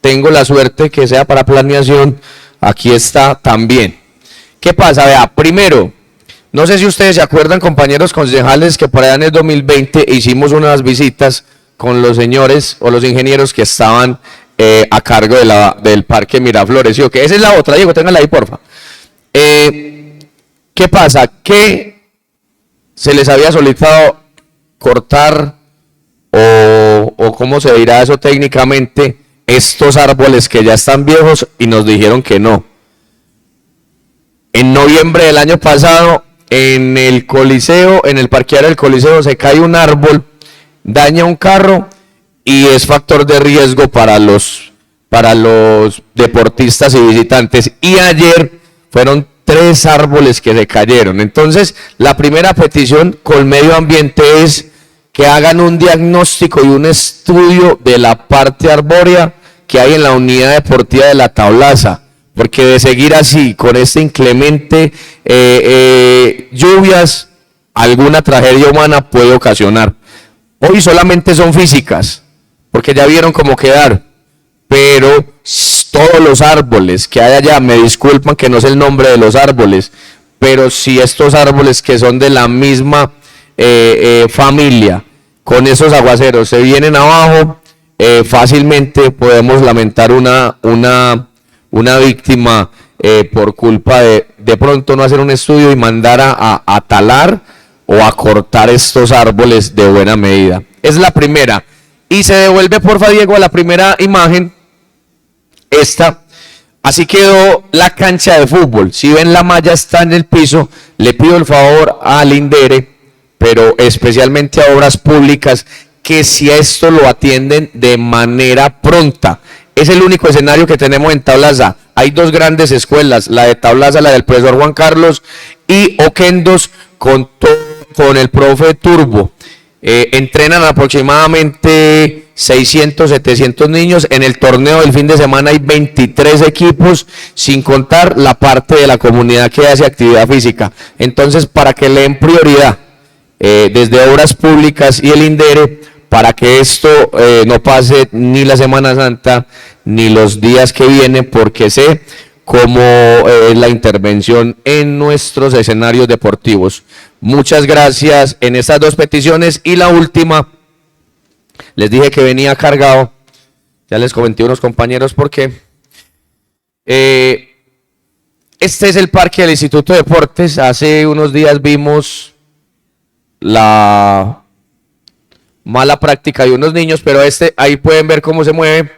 Speaker 6: tengo la suerte que sea para planeación, aquí está también. ¿Qué pasa? Vea, primero, no sé si ustedes se acuerdan, compañeros concejales, que por allá en el 2020 hicimos unas visitas con los señores o los ingenieros que estaban a cargo del Parque Miraflores. ¿Sí o qué? Esa es la otra, Diego, téngala ahí, porfa. ¿Qué pasa? Que se les había solicitado cortar, o cómo se dirá eso técnicamente, estos árboles que ya están viejos, y nos dijeron que no. En noviembre del año pasado, en el Coliseo, en el parqueadero del Coliseo, se cae un árbol, daña un carro y es factor de riesgo para los deportistas y visitantes. Y ayer fueron 3 árboles que se cayeron. Entonces, la primera petición con medio ambiente es que hagan un diagnóstico y un estudio de la parte arbórea que hay en la unidad deportiva de La Tablaza, porque de seguir así, con este inclemente lluvias, alguna tragedia humana puede ocasionar. Hoy solamente son físicas, porque ya vieron cómo quedar, pero todos los árboles que hay allá, me disculpan que no sé el nombre de los árboles, pero si estos árboles que son de la misma familia, con esos aguaceros se vienen abajo, fácilmente podemos lamentar una víctima por culpa de pronto no hacer un estudio y mandar a talar o a cortar estos árboles de buena medida. Es la primera. Y se devuelve, porfa, Diego, a la primera imagen. Esta. Así quedó la cancha de fútbol. Si ven, la malla está en el piso. Le pido el favor al INDERE, pero especialmente a Obras Públicas, que si a esto lo atienden de manera pronta. Es el único escenario que tenemos en Tablaza. Hay 2 grandes escuelas, la de Tablaza, la del profesor Juan Carlos, y Oquendos con el profe Turbo. Entrenan aproximadamente 600, 700 niños. En el torneo del fin de semana hay 23 equipos, sin contar la parte de la comunidad que hace actividad física. Entonces, para que le den prioridad desde Obras Públicas y el INDERE, para que esto no pase ni la Semana Santa ni los días que vienen, porque sé cómo es la intervención en nuestros escenarios deportivos. Muchas gracias en estas 2 peticiones. Y la última, les dije que venía cargado, ya les comenté a unos compañeros por qué. Este es el parque del Instituto de Deportes. Hace unos días vimos la mala práctica de unos niños, pero ahí pueden ver cómo se mueve,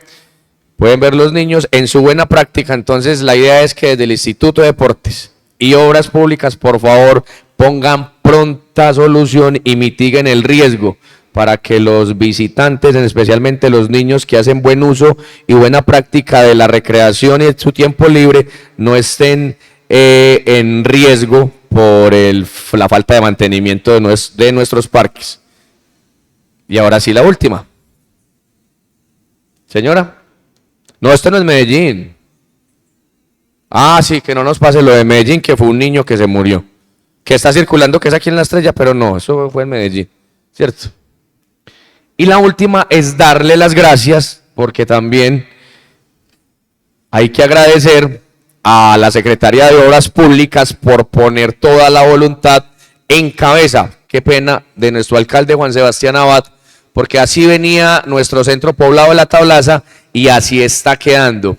Speaker 6: pueden ver los niños en su buena práctica. Entonces la idea es que desde el Instituto de Deportes y Obras Públicas, por favor, pongan pronta solución y mitiguen el riesgo para que los visitantes, especialmente los niños que hacen buen uso y buena práctica de la recreación y de su tiempo libre, no estén en riesgo por la falta de mantenimiento de nuestros parques. Y ahora sí la última. Señora. No, esto no es Medellín. Ah, sí, que no nos pase lo de Medellín, que fue un niño que se murió. Que está circulando, que es aquí en La Estrella, pero no, eso fue en Medellín. ¿Cierto? Y la última es darle las gracias, porque también hay que agradecer a la Secretaría de Obras Públicas por poner toda la voluntad en cabeza, qué pena, de nuestro alcalde Juan Sebastián Abad, porque así venía nuestro centro poblado de La Tablaza y así está quedando.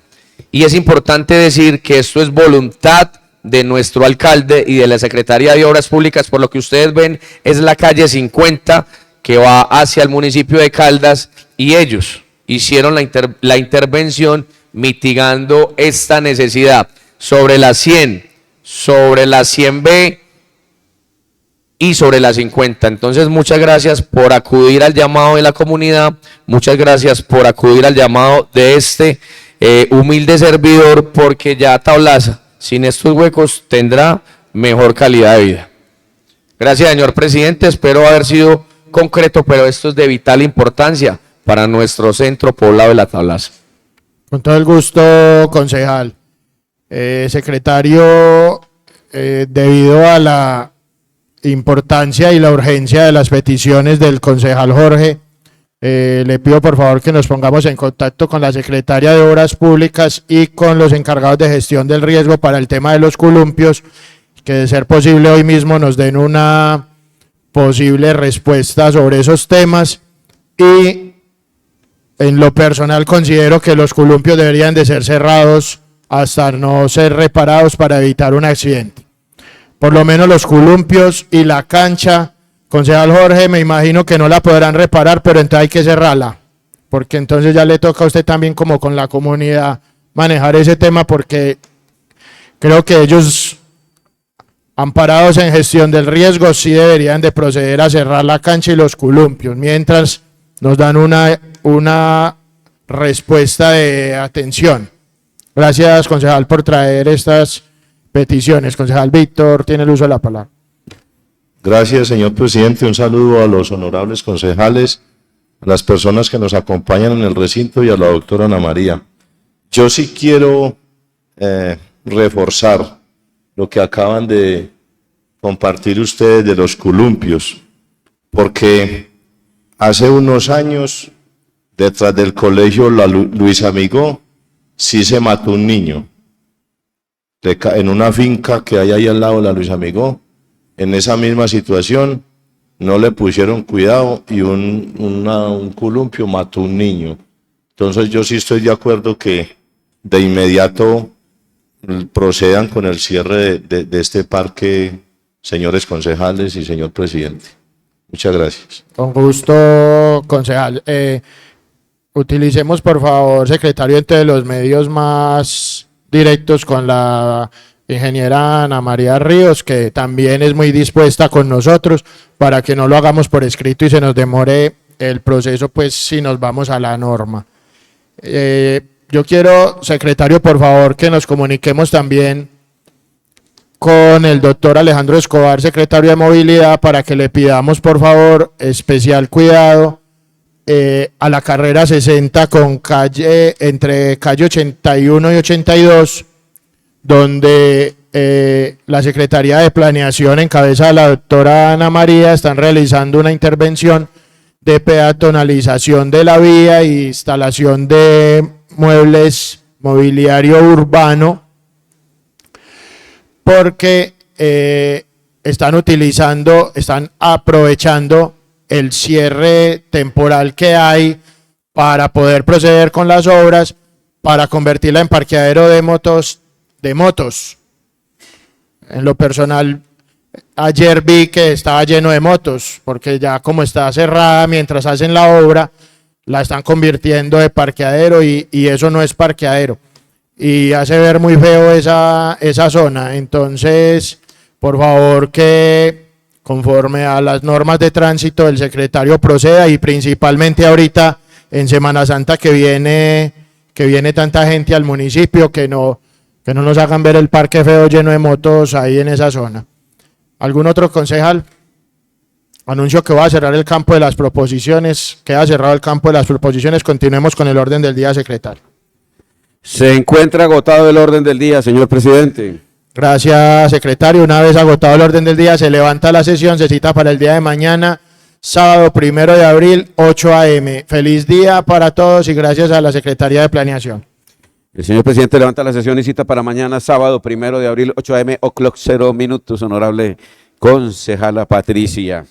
Speaker 6: Y es importante decir que esto es voluntad de nuestro alcalde y de la Secretaría de Obras Públicas. Por lo que ustedes ven, es la calle 50 que va hacia el municipio de Caldas, y ellos hicieron la intervención mitigando esta necesidad sobre la 100, sobre la 100B y sobre la 50. Entonces, muchas gracias por acudir al llamado de la comunidad, muchas gracias por acudir al llamado de este humilde servidor, porque ya Tablaza, sin estos huecos, tendrá mejor calidad de vida. Gracias, señor presidente, espero haber sido concreto, pero esto es de vital importancia para nuestro centro poblado de La Tablaza.
Speaker 1: Con todo el gusto, concejal. Secretario, debido a importancia y la urgencia de las peticiones del concejal Jorge, le pido por favor que nos pongamos en contacto con la secretaria de Obras Públicas y con los encargados de gestión del riesgo para el tema de los columpios, que de ser posible hoy mismo nos den una posible respuesta sobre esos temas. Y en lo personal considero que los columpios deberían de ser cerrados hasta no ser reparados para evitar un accidente. Por lo menos los columpios y la cancha, concejal Jorge, me imagino que no la podrán reparar, pero entonces hay que cerrarla, porque entonces ya le toca a usted también como con la comunidad manejar ese tema, porque creo que ellos, amparados en gestión del riesgo, sí deberían de proceder a cerrar la cancha y los columpios, mientras nos dan una respuesta de atención. Gracias, concejal, por traer estas peticiones. Concejal Víctor, tiene el uso de la palabra.
Speaker 8: Gracias, señor presidente. Un saludo a los honorables concejales, a las personas que nos acompañan en el recinto y a la doctora Ana María. Yo sí quiero reforzar lo que acaban de compartir ustedes de los columpios, porque hace unos años, detrás del colegio Luis Amigó, sí se mató un niño en una finca que hay ahí al lado de la Luis Amigó. En esa misma situación no le pusieron cuidado y un columpio mató un niño. Entonces yo sí estoy de acuerdo que de inmediato procedan con el cierre de este parque, señores concejales y señor presidente. Muchas gracias.
Speaker 1: Con gusto, concejal. Utilicemos, por favor, secretario, entre los medios más directos con la ingeniera Ana María Ríos, que también es muy dispuesta con nosotros, para que no lo hagamos por escrito y se nos demore el proceso, pues si nos vamos a la norma. Yo quiero, secretario, por favor, que nos comuniquemos también con el doctor Alejandro Escobar, secretario de Movilidad, para que le pidamos, por favor, especial cuidado a la carrera 60 con entre calle 81 y 82, donde la Secretaría de Planeación, en cabeza de la doctora Ana María, están realizando una intervención de peatonalización de la vía e instalación de muebles mobiliario urbano, porque están aprovechando el cierre temporal que hay para poder proceder con las obras, para convertirla en parqueadero de motos. En lo personal, ayer vi que estaba lleno de motos, porque ya como está cerrada mientras hacen la obra, la están convirtiendo de parqueadero y eso no es parqueadero. Y hace ver muy feo esa zona. Entonces, por favor, que conforme a las normas de tránsito el secretario proceda, y principalmente ahorita en Semana Santa que viene tanta gente al municipio, que no nos hagan ver el parque feo lleno de motos ahí en esa zona. ¿Algún otro concejal? Anuncio que va a cerrar el campo de las proposiciones. Queda cerrado el campo de las proposiciones. Continuemos con el orden del día, secretario.
Speaker 2: Se encuentra agotado el orden del día, señor presidente.
Speaker 1: Gracias, secretario. Una vez agotado el orden del día, se levanta la sesión, se cita para el día de mañana, sábado 1 de abril, 8 a.m. Feliz día para todos y gracias a la Secretaría de Planeación.
Speaker 2: El señor presidente levanta la sesión y cita para mañana, sábado 1 de abril, 8 a.m., o'clock 0 minutos, honorable concejala Patricia.